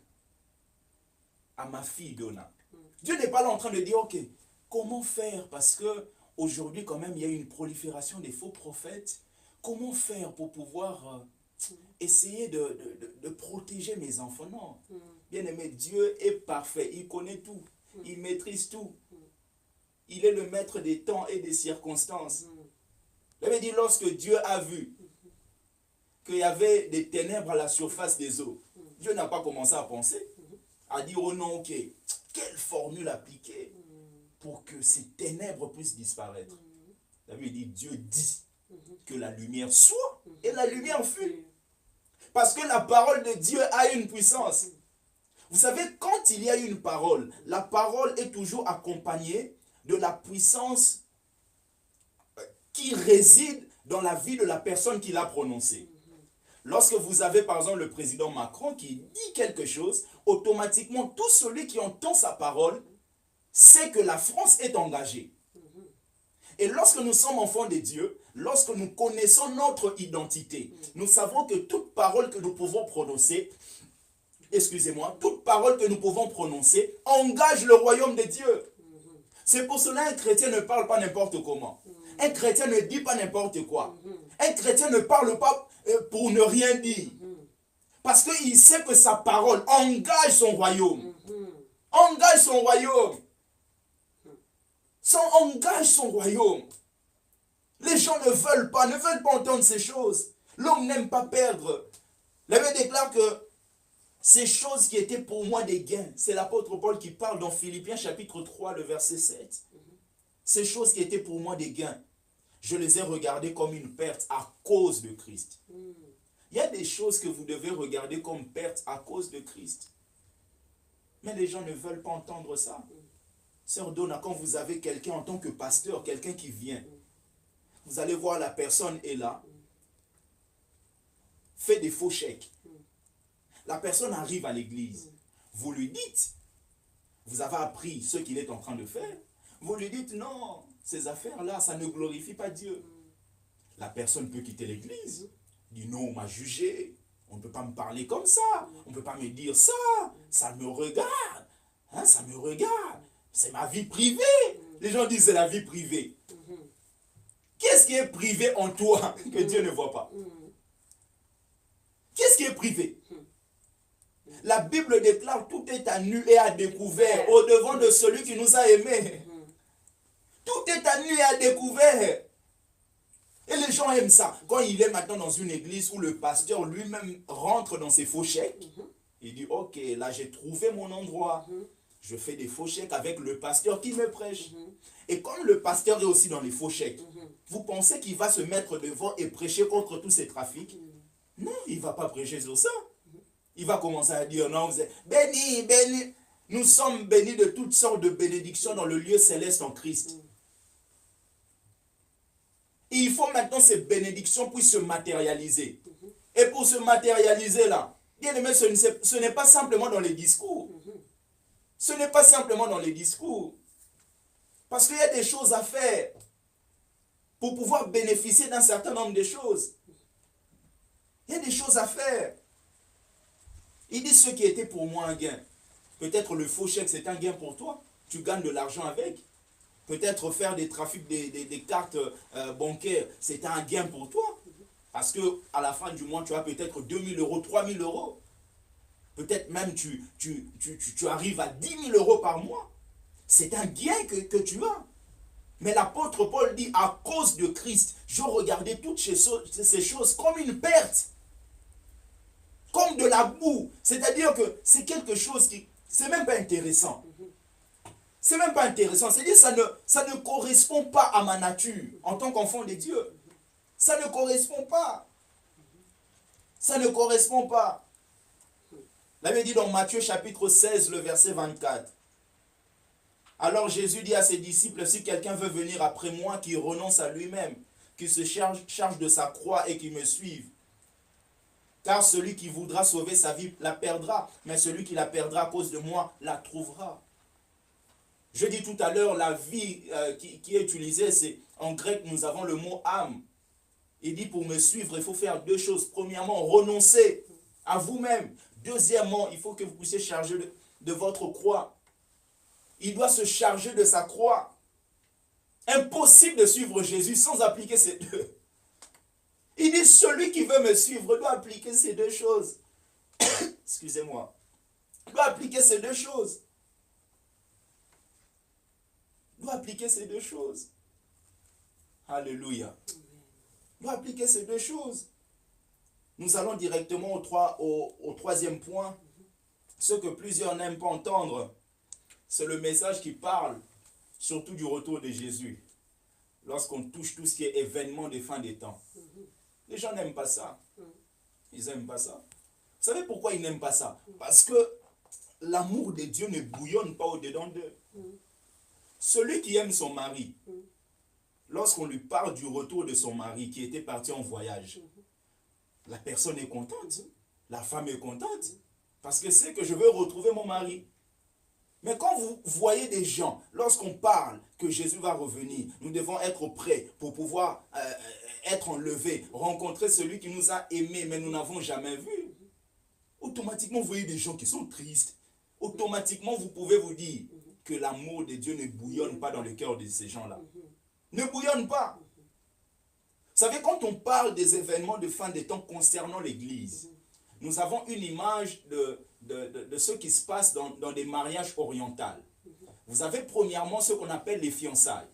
à ma fille Donna. Dieu n'est pas là en train de dire, ok, comment faire? Parce que aujourd'hui, quand même, il y a une prolifération des faux prophètes. Comment faire pour pouvoir essayer de protéger mes enfants? Non. Bien aimé, Dieu est parfait. Il connaît tout. Il maîtrise tout. Il est le maître des temps et des circonstances. Il avait dit, lorsque Dieu a vu qu'il y avait des ténèbres à la surface des eaux, Dieu n'a pas commencé à penser, à dire, oh non, ok, quelle formule appliquer pour que ces ténèbres puissent disparaître? La Bible dit, Dieu dit que la lumière soit, et la lumière fut. Parce que la parole de Dieu a une puissance. Vous savez, quand il y a une parole, la parole est toujours accompagnée de la puissance qui réside dans la vie de la personne qui l'a prononcée. Lorsque vous avez par exemple le président Macron qui dit quelque chose, automatiquement tout celui qui entend sa parole sait que la France est engagée. Et lorsque nous sommes enfants de Dieu, lorsque nous connaissons notre identité, nous savons que toute parole que nous pouvons prononcer, excusez-moi, toute parole que nous pouvons prononcer engage le royaume de Dieu. C'est pour cela qu'un chrétien ne parle pas n'importe comment. Un chrétien ne dit pas n'importe quoi. Un chrétien ne parle pas pour ne rien dire. Parce qu'il sait que sa parole engage son royaume. Engage son royaume. Engage son royaume. Les gens ne veulent pas entendre ces choses. L'homme n'aime pas perdre. La Bible déclare que ces choses qui étaient pour moi des gains, c'est l'apôtre Paul qui parle dans Philippiens chapitre 3, le verset 7. Ces choses qui étaient pour moi des gains, je les ai regardées comme une perte à cause de Christ. Il y a des choses que vous devez regarder comme perte à cause de Christ. Mais les gens ne veulent pas entendre ça. Sœur Donna, quand vous avez quelqu'un en tant que pasteur, quelqu'un qui vient, vous allez voir la personne est là, fait des faux chèques. La personne arrive à l'église. Vous lui dites, vous avez appris ce qu'il est en train de faire. Vous lui dites, non, ces affaires-là, ça ne glorifie pas Dieu. La personne peut quitter l'église. Dit, non, on m'a jugé. On ne peut pas me parler comme ça. On ne peut pas me dire ça. Ça me regarde. Hein, ça me regarde. C'est ma vie privée. Les gens disent, c'est la vie privée. Qu'est-ce qui est privé en toi que Dieu ne voit pas? Qu'est-ce qui est privé? La Bible déclare, tout est à nu et à découvert au devant de celui qui nous a aimés. Tout est à nu et à découvert. Et les gens aiment ça. Quand il est maintenant dans une église où le pasteur lui-même rentre dans ses faux chèques, il dit, ok, là j'ai trouvé mon endroit. Je fais des faux chèques avec le pasteur qui me prêche. Et comme le pasteur est aussi dans les faux chèques, vous pensez qu'il va se mettre devant et prêcher contre tous ces trafics? Non, il ne va pas prêcher sur ça. Il va commencer à dire, non, vous êtes bénis, bénis. Nous sommes bénis de toutes sortes de bénédictions dans le lieu céleste en Christ. Et il faut maintenant que ces bénédictions puissent se matérialiser. Et pour se matérialiser là, bien aimé, ce n'est pas simplement dans les discours. Ce n'est pas simplement dans les discours. Parce qu'il y a des choses à faire pour pouvoir bénéficier d'un certain nombre de choses. Il y a des choses à faire. Il dit ce qui était pour moi un gain. Peut-être le faux chèque, c'est un gain pour toi. Tu gagnes de l'argent avec. Peut-être faire des trafics des cartes bancaires, c'est un gain pour toi. Parce que à la fin du mois, tu as peut-être 2 000 euros, 3 000 euros. Peut-être même tu arrives à 10 000 euros par mois. C'est un gain que tu as. Mais l'apôtre Paul dit, à cause de Christ, je regardais toutes ces choses comme une perte. Comme de la boue. C'est-à-dire que c'est quelque chose qui... C'est même pas intéressant. C'est même pas intéressant. C'est-à-dire que ça ne correspond pas à ma nature en tant qu'enfant de Dieu. Ça ne correspond pas. Ça ne correspond pas. La Bible dit dans Matthieu chapitre 16, le verset 24. Alors Jésus dit à ses disciples, si quelqu'un veut venir après moi, qu'il renonce à lui-même, qu'il se charge de sa croix et qu'il me suive. Car celui qui voudra sauver sa vie la perdra, mais celui qui la perdra à cause de moi la trouvera. Je dis tout à l'heure, la vie qui est utilisée, c'est en grec, nous avons le mot âme. Il dit pour me suivre, il faut faire deux choses. Premièrement, renoncer à vous-même. Deuxièmement, il faut que vous puissiez charger de votre croix. Il doit se charger de sa croix. Impossible de suivre Jésus sans appliquer ces deux. Il dit, celui qui veut me suivre doit appliquer ces deux choses. Excusez-moi. Il doit appliquer ces deux choses. Il doit appliquer ces deux choses. Alléluia. Il doit appliquer ces deux choses. Nous allons directement au troisième point. Ce que plusieurs n'aiment pas entendre, c'est le message qui parle surtout du retour de Jésus. Lorsqu'on touche tout ce qui est événement des fins des temps. Les gens n'aiment pas ça. Ils n'aiment pas ça. Vous savez pourquoi ils n'aiment pas ça? Parce que l'amour de Dieu ne bouillonne pas au-dedans d'eux. Celui qui aime son mari, lorsqu'on lui parle du retour de son mari qui était parti en voyage, la personne est contente. La femme est contente. Parce que c'est que je veux retrouver mon mari. Mais quand vous voyez des gens, lorsqu'on parle que Jésus va revenir, nous devons être prêts pour pouvoir être enlevés, rencontrer celui qui nous a aimés, mais nous n'avons jamais vu. Automatiquement, vous voyez des gens qui sont tristes. Automatiquement, vous pouvez vous dire que l'amour de Dieu ne bouillonne pas dans le cœur de ces gens-là. Ne bouillonne pas. Vous savez, quand on parle des événements de fin des temps concernant l'Église, nous avons une image de ce qui se passe dans des mariages orientaux. Vous avez premièrement ce qu'on appelle les fiançailles.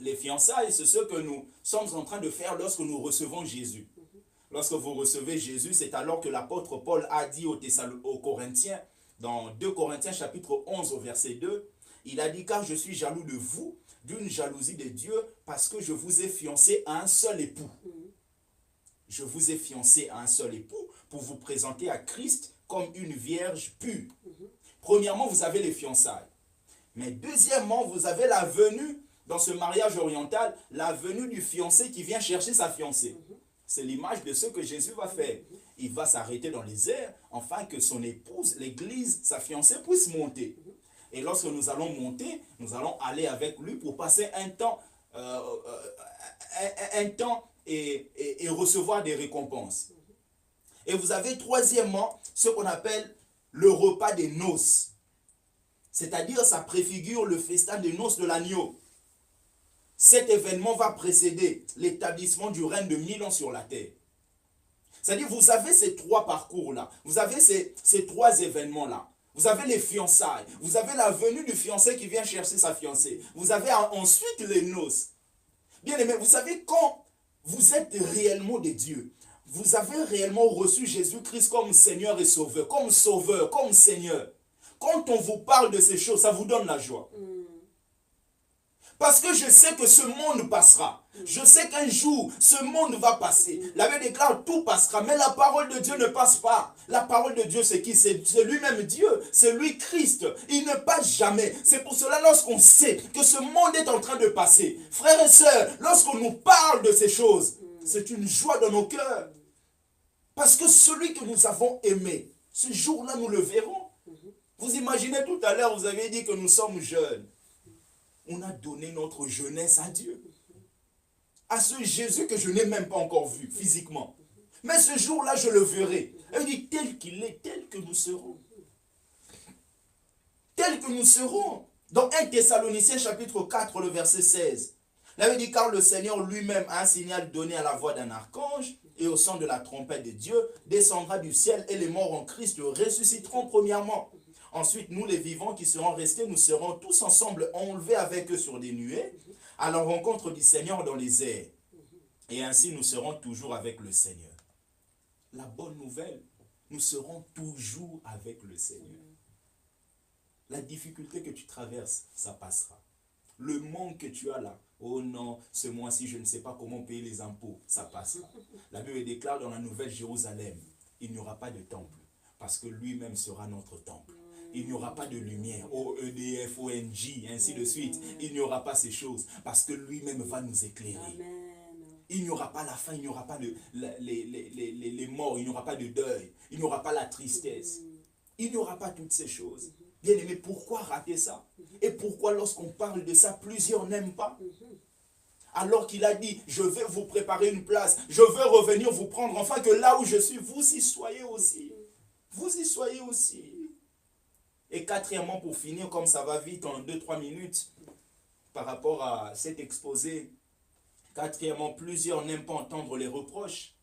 Les fiançailles, c'est ce que nous sommes en train de faire lorsque nous recevons Jésus. Lorsque vous recevez Jésus, c'est alors que l'apôtre Paul a dit aux Corinthiens, dans 2 Corinthiens chapitre 11 au verset 2, il a dit, car je suis jaloux de vous, d'une jalousie de Dieu, parce que je vous ai fiancé à un seul époux. Je vous ai fiancé à un seul époux pour vous présenter à Christ comme une vierge pure. Premièrement, vous avez les fiançailles. Mais deuxièmement, vous avez la venue, dans ce mariage oriental, la venue du fiancé qui vient chercher sa fiancée. C'est l'image de ce que Jésus va faire. Il va s'arrêter dans les airs, afin que son épouse, l'église, sa fiancée, puisse monter. Et lorsque nous allons monter, nous allons aller avec lui pour passer un temps et recevoir des récompenses. Et vous avez troisièmement ce qu'on appelle le repas des noces. C'est-à-dire, ça préfigure le festin des noces de l'agneau. Cet événement va précéder l'établissement du règne de 1000 ans sur la terre. C'est-à-dire, vous avez ces trois parcours-là. Vous avez ces trois événements-là. Vous avez les fiançailles. Vous avez la venue du fiancé qui vient chercher sa fiancée. Vous avez ensuite les noces. Bien aimé, vous savez, quand vous êtes réellement des dieux, vous avez réellement reçu Jésus-Christ comme Seigneur et Sauveur, comme Seigneur. Quand on vous parle de ces choses, ça vous donne la joie. Parce que je sais que ce monde passera. Je sais qu'un jour, ce monde va passer. La Bible déclare, tout passera. Mais la parole de Dieu ne passe pas. La parole de Dieu, c'est qui? C'est lui-même Dieu. C'est lui Christ. Il ne passe jamais. C'est pour cela, lorsqu'on sait que ce monde est en train de passer, frères et sœurs, lorsqu'on nous parle de ces choses, c'est une joie dans nos cœurs. Parce que celui que nous avons aimé, ce jour-là, nous le verrons. Vous imaginez tout à l'heure, vous avez dit que nous sommes jeunes. On a donné notre jeunesse à Dieu. À ce Jésus que je n'ai même pas encore vu physiquement. Mais ce jour-là, je le verrai. Et il dit, tel qu'il est, tel que nous serons. Tel que nous serons. Dans 1 Thessaloniciens chapitre 4, le verset 16. Là, il dit, car le Seigneur lui-même a un signal donné à la voix d'un archange et au son de la trompette de Dieu, descendra du ciel et les morts en Christ ressusciteront premièrement. Ensuite, nous les vivants qui serons restés, nous serons tous ensemble enlevés avec eux sur des nuées, à la rencontre du Seigneur dans les airs. Et ainsi, nous serons toujours avec le Seigneur. La bonne nouvelle, nous serons toujours avec le Seigneur. La difficulté que tu traverses, ça passera. Le manque que tu as là, oh non, ce mois-ci, je ne sais pas comment payer les impôts, ça passera. La Bible déclare dans la Nouvelle Jérusalem, il n'y aura pas de temple, parce que lui-même sera notre temple. Il n'y aura pas de lumière, O-E-D-F, O-N-G, ainsi de suite. Il n'y aura pas ces choses, parce que lui-même va nous éclairer. Amen. Il n'y aura pas la faim, il n'y aura pas les morts, il n'y aura pas de deuil, il n'y aura pas la tristesse. Il n'y aura pas toutes ces choses. Bien aimé, pourquoi rater ça? Et pourquoi lorsqu'on parle de ça, plusieurs n'aiment pas? Alors qu'il a dit, je vais vous préparer une place, je veux revenir vous prendre, enfin que là où je suis, vous y soyez aussi. Vous y soyez aussi. Et quatrièmement, pour finir, comme ça va vite en 2-3 minutes, par rapport à cet exposé, quatrièmement, plusieurs n'aiment pas entendre les reproches,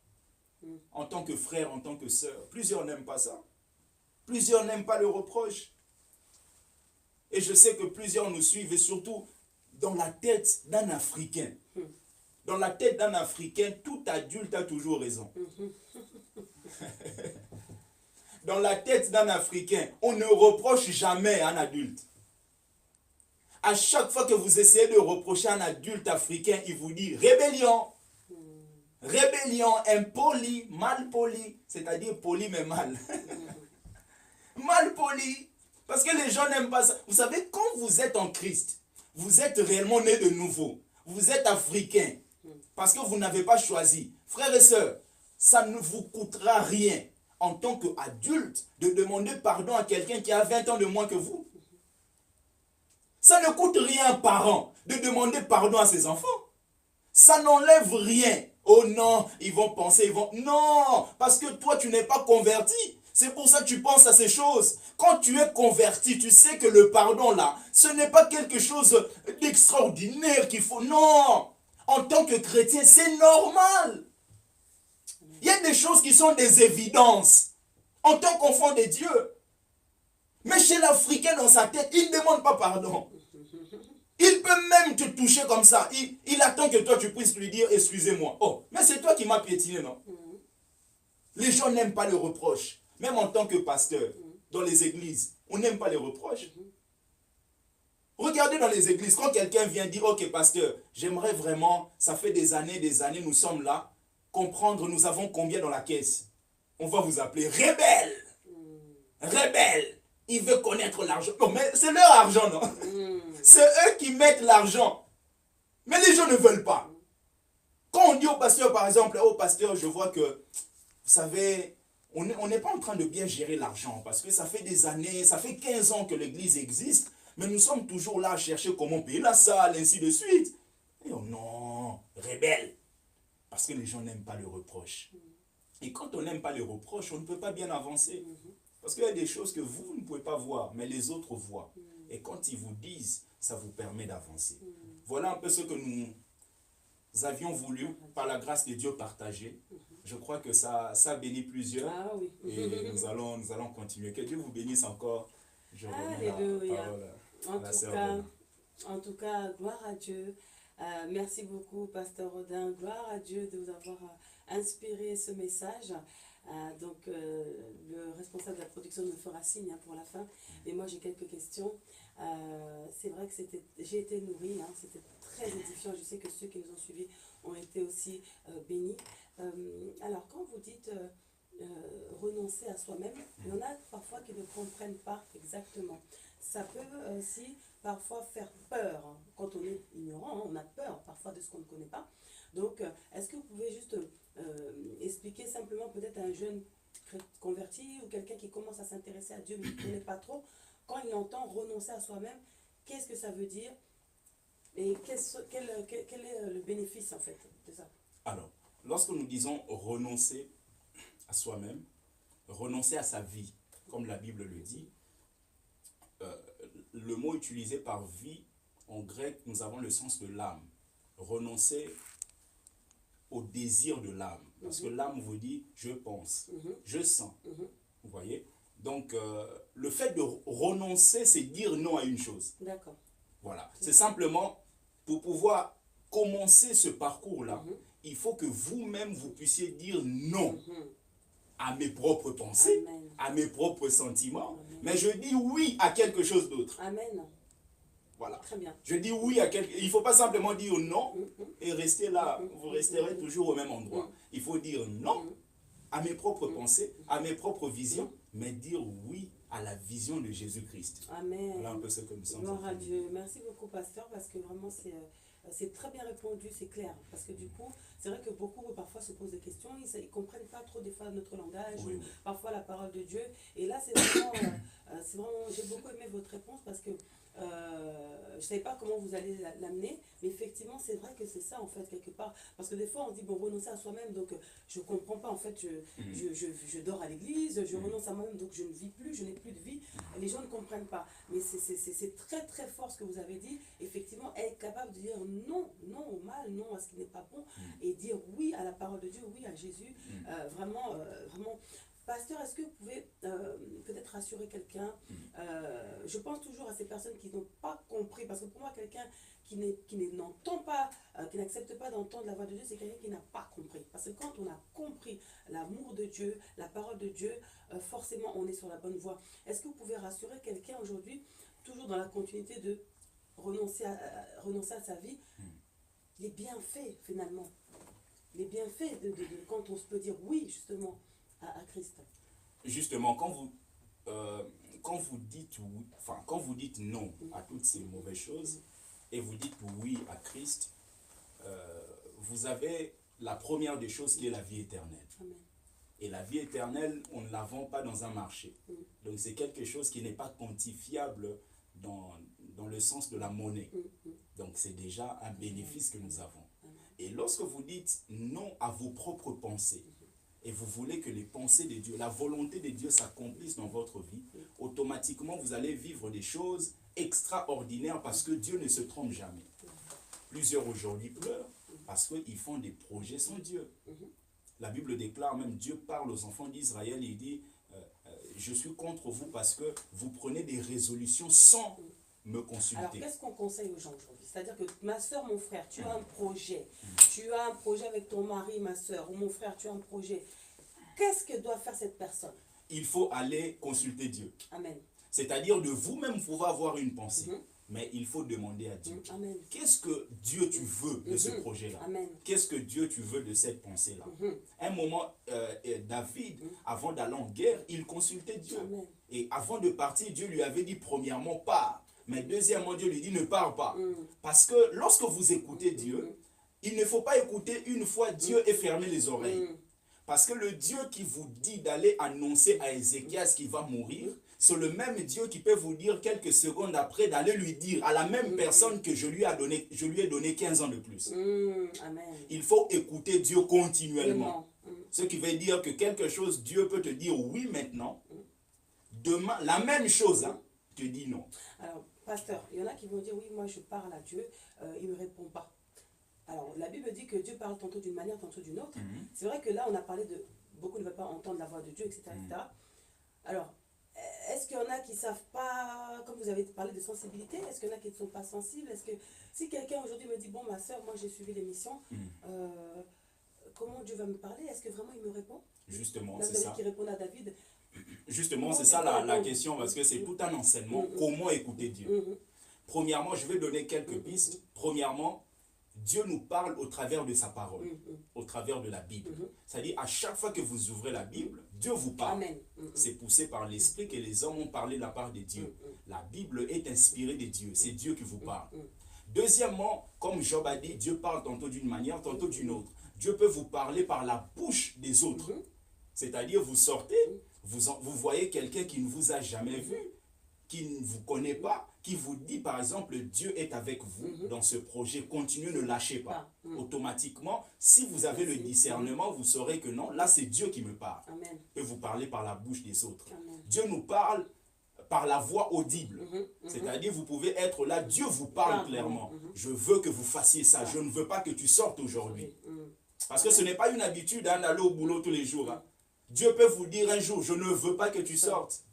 en tant que frère, en tant que sœur. Plusieurs n'aiment pas ça. Plusieurs n'aiment pas le reproche. Et je sais que plusieurs nous suivent, et surtout dans la tête d'un Africain. Dans la tête d'un Africain, tout adulte a toujours raison. Dans la tête d'un Africain, on ne reproche jamais à un adulte. À chaque fois que vous essayez de reprocher à un adulte africain, il vous dit rébellion. Rébellion, impoli, mal poli, c'est-à-dire poli mais mal. Mal poli. Parce que les gens n'aiment pas ça. Vous savez, quand vous êtes en Christ, vous êtes réellement né de nouveau. Vous êtes africain. Parce que vous n'avez pas choisi. Frères et sœurs, ça ne vous coûtera rien en tant qu'adulte de demander pardon à quelqu'un qui a 20 ans de moins que vous. Ça ne coûte rien, parents, de demander pardon à ses enfants. Ça n'enlève rien. Oh non, ils vont penser, ils vont... Non, parce que toi, tu n'es pas converti. C'est pour ça que tu penses à ces choses. Quand tu es converti, tu sais que le pardon là, ce n'est pas quelque chose d'extraordinaire qu'il faut. Non, en tant que chrétien, c'est normal. Il y a des choses qui sont des évidences en tant qu'enfant de Dieu. Mais chez l'Africain, dans sa tête, il ne demande pas pardon. Il peut même te toucher comme ça. Il attend que toi, tu puisses lui dire, excusez-moi. Oh, mais c'est toi qui m'as piétiné, non? Les gens n'aiment pas le reproche. Même en tant que pasteur, dans les églises, on n'aime pas les reproches. Regardez dans les églises, quand quelqu'un vient dire, ok pasteur, j'aimerais vraiment, ça fait des années, nous sommes là, comprendre, nous avons combien dans la caisse. On va vous appeler rebelle. Rebelle. Il veut connaître l'argent. Non, mais c'est leur argent, non? C'est eux qui mettent l'argent. Mais les gens ne veulent pas. Quand on dit au pasteur, par exemple, oh pasteur, je vois que, vous savez, on n'est pas en train de bien gérer l'argent parce que ça fait des années, ça fait 15 ans que l'église existe, mais nous sommes toujours là à chercher comment payer la salle, ainsi de suite. Et oh non, rebelle. Parce que les gens n'aiment pas le reproche. Et quand on n'aime pas le reproche, on ne peut pas bien avancer. Parce qu'il y a des choses que vous ne pouvez pas voir, mais les autres voient. Et quand ils vous disent, ça vous permet d'avancer. Voilà un peu ce que nous avions voulu, par la grâce de Dieu, partager. Je crois que ça bénit plusieurs. Ah oui. Et nous allons continuer. Que Dieu vous bénisse encore. Je remets la parole à la sœur Donna. En tout cas, gloire à Dieu. Merci beaucoup, Pasteur Rodin. Gloire à Dieu de vous avoir inspiré ce message. Le responsable de la production me fera signe pour la fin. Mais moi, j'ai quelques questions. C'est vrai que j'ai été nourrie. C'était très édifiant. Je sais que ceux qui nous ont suivis ont été aussi bénis. Alors, quand vous dites renoncer à soi-même, il y en a parfois qui ne comprennent pas exactement. Ça peut aussi parfois faire peur. Quand on est ignorant, on a peur parfois de ce qu'on ne connaît pas. Donc, est-ce que vous pouvez juste expliquer simplement peut-être à un jeune converti ou quelqu'un qui commence à s'intéresser à Dieu mais qui ne connaît pas trop, quand il entend renoncer à soi-même, qu'est-ce que ça veut dire et quel est le bénéfice en fait de ça? Alors, lorsque nous disons renoncer à soi-même, renoncer à sa vie, comme la Bible le dit, le mot utilisé par vie, en grec, nous avons le sens de l'âme. renoncer au désir de l'âme. Parce que l'âme vous dit, je pense, je sens. Vous voyez? Donc, le fait de renoncer, c'est dire non à une chose. D'accord. Voilà. C'est simplement, pour pouvoir commencer ce parcours-là, il faut que vous-même, vous puissiez dire non à mes propres pensées, Amen. à mes propres sentiments, Amen. mais je dis oui à quelque chose d'autre. Amen. Voilà. Très bien. Je dis oui à quelque... Il ne faut pas simplement dire non et rester là. Vous resterez toujours au même endroit. Il faut dire non à mes propres pensées, à mes propres visions, mais dire oui à la vision de Jésus-Christ. Amen. Voilà un peu ce que nous sommes. Gloire à Dieu. Merci beaucoup, pasteur, parce que vraiment, c'est très bien répondu, c'est clair. Parce que du coup, c'est vrai que beaucoup parfois se posent des questions, ils ne comprennent pas trop des fois notre langage, Oui, ou oui. parfois la parole de Dieu. Et là, c'est vraiment, j'ai beaucoup aimé votre réponse parce que je ne savais pas comment vous allez l'amener, mais effectivement, c'est vrai que c'est ça, en fait, quelque part. Parce que des fois, on dit, bon, renoncer à soi-même, donc je ne comprends pas, en fait, je dors à l'église, je renonce à moi-même, donc je ne vis plus, je n'ai plus de vie. Les gens ne comprennent pas. Mais c'est très, très fort ce que vous avez dit. Effectivement, être capable de dire non, non au mal, non à ce qui n'est pas bon, et dire oui à la parole de Dieu, oui à Jésus. Vraiment, vraiment. Pasteur, est-ce que vous pouvez peut-être rassurer quelqu'un? Je pense toujours à ces personnes qui n'ont pas compris, parce que pour moi, quelqu'un qui n'entend pas, qui n'accepte pas d'entendre la voix de Dieu, c'est quelqu'un qui n'a pas compris. Parce que quand on a compris l'amour de Dieu, la parole de Dieu, forcément, on est sur la bonne voie. Est-ce que vous pouvez rassurer quelqu'un aujourd'hui, toujours dans la continuité de renoncer à sa vie, les bienfaits, finalement, les bienfaits de quand on se peut dire oui, justement, à Christ. Justement, quand vous dites oui, enfin, quand vous dites non à toutes ces mauvaises choses et vous dites oui à Christ, vous avez la première des choses qui est la vie éternelle. Amen. Et la vie éternelle, on ne la vend pas dans un marché. Donc c'est quelque chose qui n'est pas quantifiable dans le sens de la monnaie. Donc c'est déjà un bénéfice que nous avons. Et lorsque vous dites non à vos propres pensées, et vous voulez que les pensées de Dieu, la volonté de Dieu s'accomplisse dans votre vie, automatiquement vous allez vivre des choses extraordinaires parce que Dieu ne se trompe jamais. Plusieurs aujourd'hui pleurent parce qu'ils font des projets sans Dieu. La Bible déclare, même Dieu parle aux enfants d'Israël, il dit, je suis contre vous parce que vous prenez des résolutions sans me consulter. Alors, qu'est-ce qu'on conseille aux gens aujourd'hui? C'est-à-dire que ma soeur, mon frère, tu as un projet. Tu as un projet avec ton mari, ma soeur, ou mon frère, tu as un projet. Qu'est-ce que doit faire cette personne? Il faut aller consulter Dieu. Amen. C'est-à-dire de vous-même, vous pouvez avoir une pensée. Mais il faut demander à Dieu. Amen. Qu'est-ce que Dieu tu veux de ce projet-là? Amen. Qu'est-ce que Dieu tu veux de cette pensée-là? Un moment, David, avant d'aller en guerre, il consultait Dieu. Amen. Et avant de partir, Dieu lui avait dit premièrement, pars. Mais deuxièmement, Dieu lui dit, ne pars pas. Parce que lorsque vous écoutez Dieu, il ne faut pas écouter une fois Dieu et fermer les oreilles. Parce que le Dieu qui vous dit d'aller annoncer à Ézéchias qu'il va mourir, c'est le même Dieu qui peut vous dire quelques secondes après d'aller lui dire à la même personne que je lui ai donné 15 ans de plus. Amen. Il faut écouter Dieu continuellement. Ce qui veut dire que quelque chose, Dieu peut te dire oui maintenant. Demain, la même chose, te dit non. Alors, pasteur, il y en a qui vont dire, oui, moi je parle à Dieu, il ne me répond pas. Alors, la Bible dit que Dieu parle tantôt d'une manière, tantôt d'une autre. C'est vrai que là, on a parlé de, beaucoup ne veulent pas entendre la voix de Dieu, etc. etc. Alors, est-ce qu'il y en a qui ne savent pas, comme vous avez parlé de sensibilité, est-ce qu'il y en a qui ne sont pas sensibles? Est-ce que, si quelqu'un aujourd'hui me dit, bon, ma soeur, moi j'ai suivi l'émission, comment Dieu va me parler? Est-ce que vraiment il me répond? Justement, Là, c'est ça. qui répond à David. Justement, c'est ça la question, parce que c'est tout un enseignement. Comment écouter Dieu? Premièrement, je vais donner quelques pistes. Premièrement, Dieu nous parle au travers de sa parole, au travers de la Bible. C'est-à-dire, à chaque fois que vous ouvrez la Bible, Dieu vous parle. C'est poussé par l'Esprit que les hommes ont parlé de la part de Dieu. La Bible est inspirée de Dieu. C'est Dieu qui vous parle. Deuxièmement, comme Job a dit, Dieu parle tantôt d'une manière, tantôt d'une autre. Dieu peut vous parler par la bouche des autres. C'est-à-dire, vous sortez, vous voyez quelqu'un qui ne vous a jamais vu, qui ne vous connaît pas, qui vous dit par exemple, Dieu est avec vous dans ce projet, continuez, ne lâchez pas. Automatiquement, si vous avez le discernement, vous saurez que non, là c'est Dieu qui me parle. Amen. Il peut vous parler par la bouche des autres. Amen. Dieu nous parle par la voix audible. C'est-à-dire, vous pouvez être là, Dieu vous parle clairement. Je veux que vous fassiez ça, je ne veux pas que tu sortes aujourd'hui. Parce que ce n'est pas une habitude d'aller au boulot tous les jours. Dieu peut vous dire un jour, je ne veux pas que tu sortes.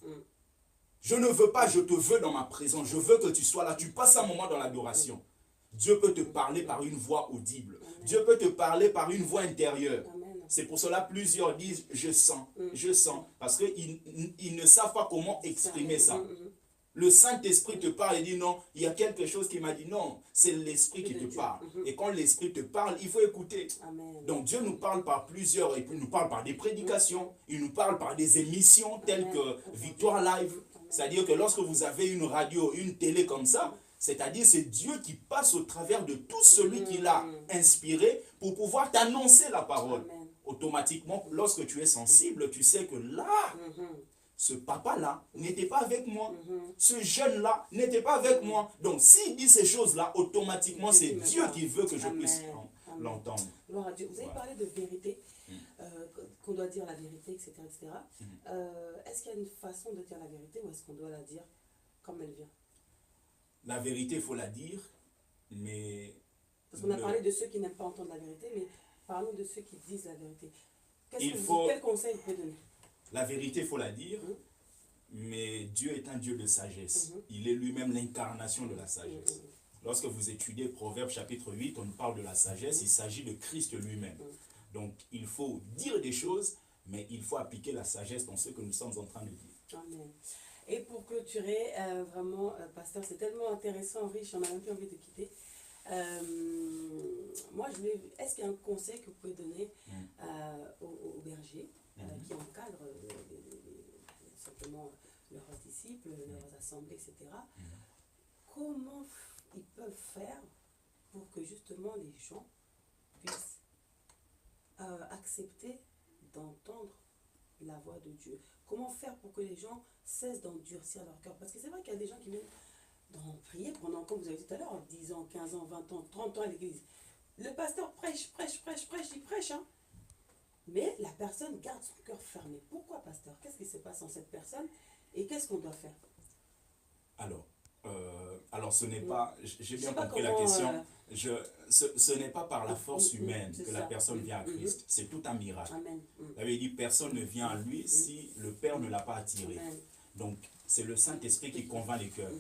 Je ne veux pas, je te veux dans ma présence. Je veux que tu sois là. Tu passes un moment dans l'adoration. Dieu peut te parler par une voix audible. Dieu peut te parler par une voix intérieure. C'est pour cela plusieurs disent, je sens, parce qu'ils ne savent pas comment exprimer ça. Le Saint-Esprit te parle et dit non, il y a quelque chose qui m'a dit non, c'est l'Esprit qui te parle. Et quand l'Esprit te parle, il faut écouter. Donc Dieu nous parle par plusieurs, il nous parle par des prédications, il nous parle par des émissions telles que Victoire Live. C'est-à-dire que lorsque vous avez une radio, une télé comme ça, c'est-à-dire c'est Dieu qui passe au travers de tout celui qui l'a inspiré pour pouvoir t'annoncer la parole. Automatiquement, lorsque tu es sensible, tu sais que là, ce papa-là n'était pas avec moi. Ce jeune-là n'était pas avec moi. Donc, s'il dit ces choses-là, automatiquement, c'est Dieu qui veut que je puisse l'entendre. Gloire à Dieu. Vous avez parlé de vérité, qu'on doit dire la vérité, etc. etc. Est-ce qu'il y a une façon de dire la vérité ou est-ce qu'on doit la dire comme elle vient? La vérité, il faut la dire, mais... Parce qu'on a parlé de ceux qui n'aiment pas entendre la vérité, mais parlons de ceux qui disent la vérité. Quel conseil vous pouvez donner? La vérité, il faut la dire, mais Dieu est un Dieu de sagesse. Il est lui-même l'incarnation de la sagesse. Lorsque vous étudiez Proverbes chapitre 8, on nous parle de la sagesse, il s'agit de Christ lui-même. Donc, il faut dire des choses, mais il faut appliquer la sagesse dans ce que nous sommes en train de dire. Amen. Et pour clôturer, vraiment, pasteur, c'est tellement intéressant, riche, on a même plus envie de quitter. Moi, est-ce qu'il y a un conseil que vous pouvez donner aux bergers qui encadrent simplement leurs disciples, leurs assemblées, etc. Comment ils peuvent faire pour que justement les gens puissent accepter d'entendre la voix de Dieu? Comment faire pour que les gens cessent d'endurcir leur cœur? Parce que c'est vrai qu'il y a des gens qui viennent prier pendant, comme vous avez dit tout à l'heure, 10 ans, 15 ans, 20 ans, 30 ans à l'église. Le pasteur prêche, il prêche, hein. Mais la personne garde son cœur fermé. Pourquoi, pasteur? Qu'est-ce qui se passe en cette personne et qu'est-ce qu'on doit faire? Alors ce n'est pas, j'ai bien compris la question, ce n'est pas par la force humaine que la personne vient à Christ, c'est tout un miracle. Ça veut dire personne ne vient à lui si le Père ne l'a pas attiré. Donc c'est le Saint-Esprit qui convainc les cœurs.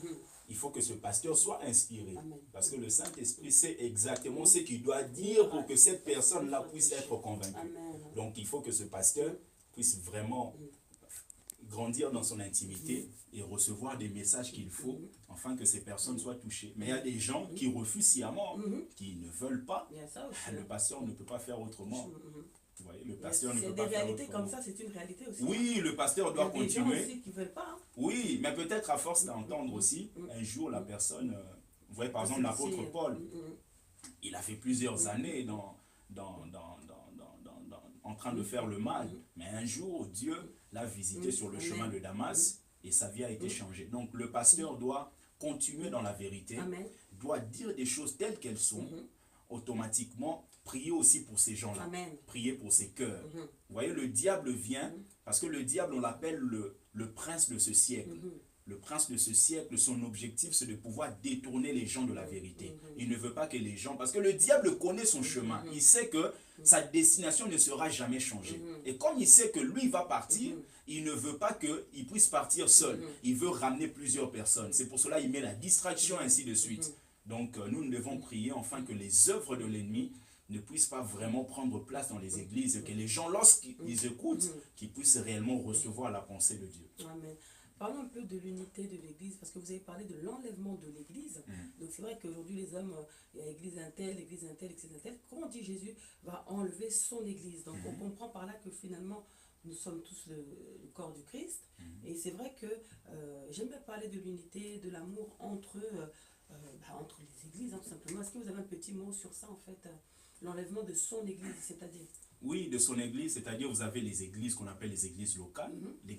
Il faut que ce pasteur soit inspiré, parce que le Saint-Esprit sait exactement ce qu'il doit dire pour que cette personne-là puisse être convaincue. Donc il faut que ce pasteur puisse vraiment grandir dans son intimité et recevoir des messages qu'il faut afin que ces personnes soient touchées. Mais il y a des gens qui refusent sciemment, qui ne veulent pas. Le pasteur ne peut pas faire autrement. Vous voyez, le pasteur ne peut pas faire autrement. Des réalités comme ça, c'est une réalité aussi. Oui, le pasteur doit continuer. Il y a des gens aussi qui ne veulent pas. Oui, mais peut-être à force d'entendre aussi, un jour la personne... vous voyez par exemple l'apôtre Paul, il a fait plusieurs années en train de faire le mal. Mais un jour, Dieu l'a visité sur le chemin de Damas et sa vie a été changée. Donc le pasteur doit continuer dans la vérité, doit dire des choses telles qu'elles sont, automatiquement prier aussi pour ces gens-là, prier pour ces cœurs. Vous voyez, le diable vient, parce que le diable, on l'appelle le prince de ce siècle. Le prince de ce siècle, son objectif, c'est de pouvoir détourner les gens de la vérité. Il ne veut pas que les gens... Parce que le diable connaît son chemin. Il sait que sa destination ne sera jamais changée. Et comme il sait que lui va partir, il ne veut pas qu'il puisse partir seul. Il veut ramener plusieurs personnes. C'est pour cela qu'il met la distraction, ainsi de suite. Donc, nous devons prier afin que les œuvres de l'ennemi ne puissent pas vraiment prendre place dans les églises. Que les gens, lorsqu'ils écoutent, qu'ils puissent réellement recevoir la pensée de Dieu. Amen. Parlons un peu de l'unité de l'Église, parce que vous avez parlé de l'enlèvement de l'Église. Donc c'est vrai qu'aujourd'hui les hommes, il y a l'Église un tel, etc. Quand on dit Jésus va enlever son Église, donc on comprend par là que finalement nous sommes tous le corps du Christ. Et c'est vrai que j'aime bien parler de l'unité, de l'amour entre les églises, hein, tout simplement. Est-ce que vous avez un petit mot sur ça en fait, l'enlèvement de son Église, c'est-à-dire? Oui, de son Église, c'est-à-dire vous avez les églises qu'on appelle les églises locales, les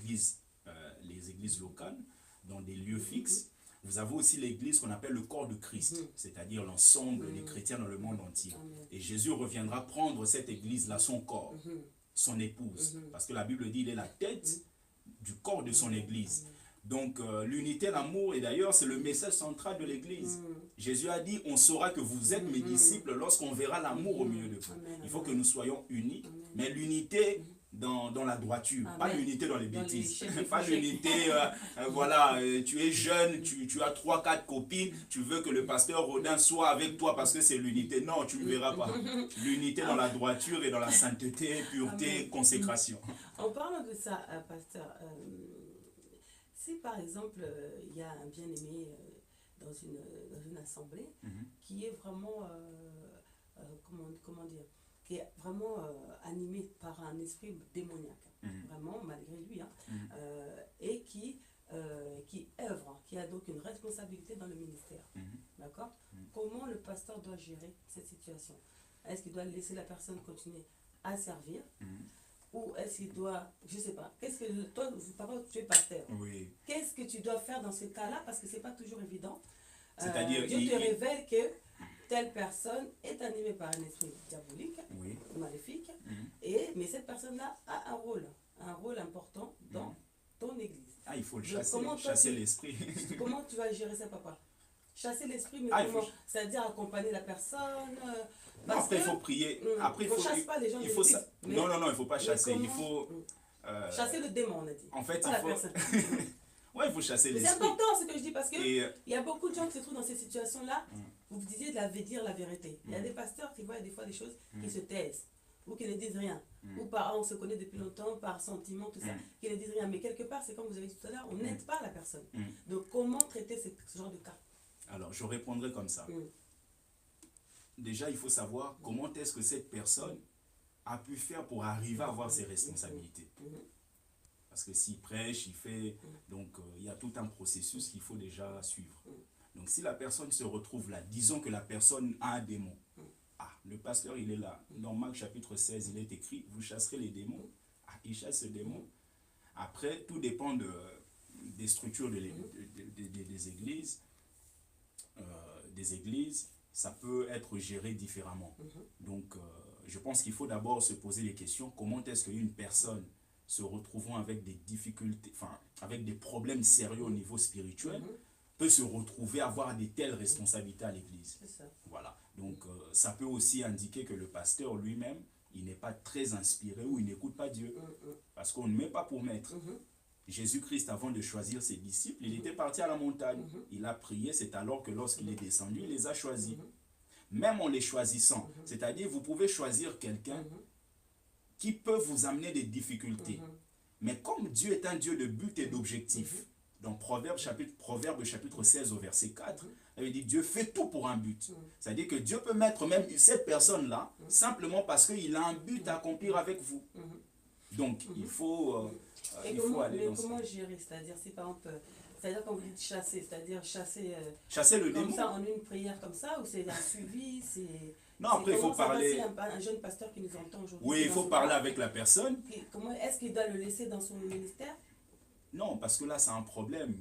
églises locales dans des lieux fixes. Vous avez aussi l'église qu'on appelle le corps de Christ, c'est-à-dire l'ensemble des chrétiens dans le monde entier. Et Jésus reviendra prendre cette église-là, son corps, son épouse. Parce que la Bible dit qu'il est la tête du corps de son église. Donc, l'unité, l'amour, et d'ailleurs, c'est le message central de l'Église. Jésus a dit, on saura que vous êtes mes disciples lorsqu'on verra l'amour au milieu de vous. Il faut que nous soyons unis, mais l'unité dans la droiture, pas l'unité dans les bêtises. Pas l'unité, voilà, tu es jeune, tu as 3-4 copines, tu veux que le pasteur Rodin soit avec toi parce que c'est l'unité. Non, tu ne le verras pas. L'unité dans la droiture et dans la sainteté, pureté, consécration. En parlant de ça, pasteur, si par exemple, il y a un bien-aimé dans une assemblée qui est vraiment, comment dire, qui est vraiment animé par un esprit démoniaque, vraiment malgré lui, hein, et qui œuvre, qui a donc une responsabilité dans le ministère. D'accord? Comment le pasteur doit gérer cette situation? Est-ce qu'il doit laisser la personne continuer à servir? Ou est-ce qu'il doit, je ne sais pas, qu'est-ce que toi, papa, tu es pasteur, oui. Qu'est-ce que tu dois faire dans ce cas-là? Parce que ce n'est pas toujours évident. C'est-à-dire, Dieu te révèle que telle personne est animée par un esprit diabolique, maléfique, mais cette personne-là a un rôle important dans ton église. Ah, il faut le chasser l'esprit. Comment tu vas gérer ça, papa? Chasser l'esprit, mais comment? C'est-à-dire accompagner la personne. Non, après, il faut prier. Après, il faut chasse pas les gens il faut de non, il ne faut pas chasser. Il faut chasser le démon, on a dit. En fait, pas la personne. Ouais, il faut chasser l'esprit. C'est important ce que je dis parce que il y a beaucoup de gens qui se trouvent dans ces situations-là. Vous disiez de dire la vérité. Il y a des pasteurs qui voient des fois des choses qui se taisent ou qui ne disent rien. Ou par on se connaît depuis longtemps, par sentiment, tout ça, qui ne disent rien. Mais quelque part, c'est comme vous avez dit tout à l'heure, on n'aide pas la personne. Donc comment traiter ce genre de cas? Alors, je répondrai comme ça. Déjà, il faut savoir comment est-ce que cette personne a pu faire pour arriver à avoir ses responsabilités. Parce que s'il prêche, il fait... Donc, il y a tout un processus qu'il faut déjà suivre. Donc, si la personne se retrouve là, disons que la personne a un démon. Ah, le pasteur, il est là. Dans Marc chapitre 16, il est écrit, vous chasserez les démons. Ah, il chasse ce démon. Après, tout dépend des structures des églises. Des églises, ça peut être géré différemment. Donc, je pense qu'il faut d'abord se poser les questions. Comment est-ce qu'une personne se retrouvant avec des difficultés, enfin, avec des problèmes sérieux au niveau spirituel, peut se retrouver à avoir des telles responsabilités à l'église? Voilà. Donc, ça peut aussi indiquer que le pasteur lui-même, il n'est pas très inspiré ou il n'écoute pas Dieu. Parce qu'on ne met pas pour maître. Jésus-Christ, avant de choisir ses disciples, il était parti à la montagne. Il a prié, c'est alors que lorsqu'il est descendu, il les a choisis. Même en les choisissant, c'est-à-dire vous pouvez choisir quelqu'un qui peut vous amener des difficultés. Mais comme Dieu est un Dieu de but et d'objectif, dans Proverbe chapitre 16 au verset 4, il dit Dieu fait tout pour un but. C'est-à-dire que Dieu peut mettre même cette personne-là simplement parce qu'il a un but à accomplir avec vous. Donc, il faut aller dans comment gérer? C'est-à-dire, si par exemple, c'est-à-dire quand vous dites chasser, c'est-à-dire chasser le comme démon. ça en une prière comme ça, ou c'est un suivi, non, après il faut parler. Un jeune pasteur qui nous entend aujourd'hui. Oui, il faut parler avec la personne. Comment est-ce qu'il doit le laisser dans son ministère? Non, parce que là, c'est un problème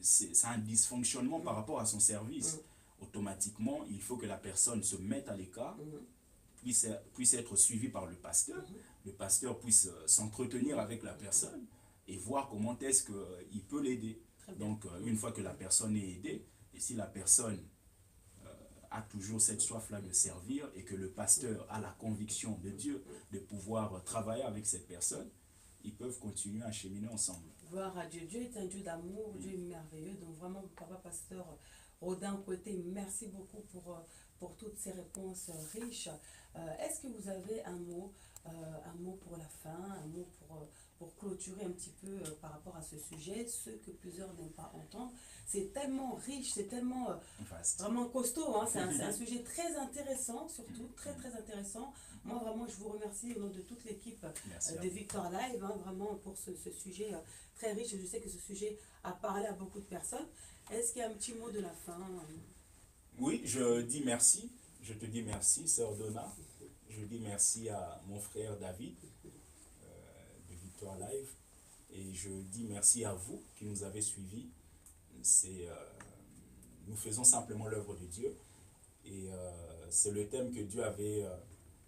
c'est un dysfonctionnement par rapport à son service. Automatiquement, il faut que la personne se mette à l'écart, puisse être suivie par le pasteur puisse s'entretenir avec la personne et voir comment est-ce qu'il peut l'aider. Donc, une fois que la personne est aidée, et si la personne a toujours cette soif-là de servir et que le pasteur a la conviction de Dieu de pouvoir travailler avec cette personne, ils peuvent continuer à cheminer ensemble. Gloire à Dieu. Dieu est un Dieu d'amour, Dieu est merveilleux. Donc vraiment, papa pasteur Rodin Côté, merci beaucoup pour toutes ces réponses riches. Est-ce que vous avez un mot pour la fin, un mot pour clôturer un petit peu par rapport à ce sujet, ce que plusieurs n'aiment pas entendre? C'est tellement riche, c'est tellement vraiment costaud, hein? C'est un sujet très intéressant, surtout très très intéressant. Moi vraiment je vous remercie au nom de toute l'équipe de Victor Live, hein, vraiment pour ce sujet très riche. Je sais que ce sujet a parlé à beaucoup de personnes. Est-ce qu'il y a un petit mot de la fin? Oui, je dis merci. Je te dis merci, sœur Donna. Je dis merci à mon frère David de Victor Live. Et je dis merci à vous qui nous avez suivis. Nous faisons simplement l'œuvre de Dieu. Et c'est le thème que Dieu avait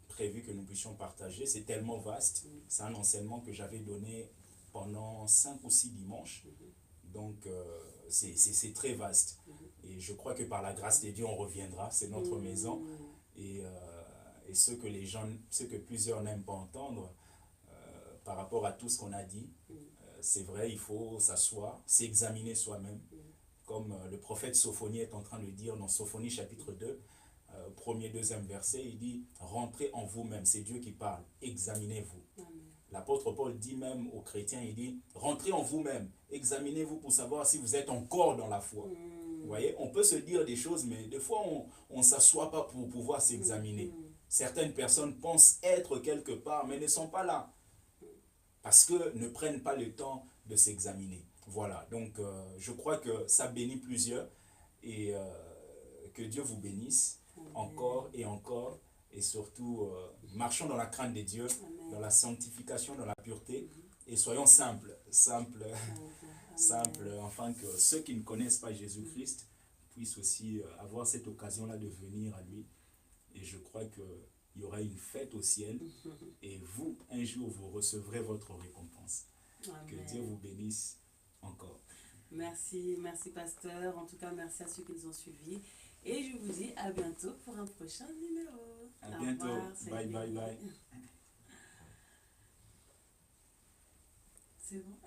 prévu que nous puissions partager. C'est tellement vaste. C'est un enseignement que j'avais donné pendant 5 ou 6 dimanches. Donc, c'est très vaste. Et je crois que par la grâce de Dieu, on reviendra. C'est notre maison. Et ce que plusieurs n'aiment pas entendre, par rapport à tout ce qu'on a dit, c'est vrai, il faut s'asseoir, s'examiner soi-même. Comme le prophète Sophonie est en train de dire dans Sophonie chapitre 2, premier, deuxième verset, il dit « Rentrez en vous-même », c'est Dieu qui parle, « Examinez-vous ». L'apôtre Paul dit même aux chrétiens, il dit « Rentrez en vous-même, examinez-vous pour savoir si vous êtes encore dans la foi ». Vous voyez, on peut se dire des choses, mais des fois, on ne s'assoit pas pour pouvoir s'examiner. Certaines personnes pensent être quelque part, mais ne sont pas là. Parce que ne prennent pas le temps de s'examiner. Voilà, donc je crois que ça bénit plusieurs. Et que Dieu vous bénisse encore et encore. Et surtout, marchons dans la crainte de Dieu, dans la sanctification, dans la pureté. Et soyons simples, afin que ceux qui ne connaissent pas Jésus-Christ puissent aussi avoir cette occasion-là de venir à lui. Et je crois qu'il y aura une fête au ciel. Et vous, un jour, vous recevrez votre récompense. Amen. Que Dieu vous bénisse encore. Merci pasteur. En tout cas, merci à ceux qui nous ont suivis. Et je vous dis à bientôt pour un prochain numéro. À bientôt. Revoir, bye. C'est bon.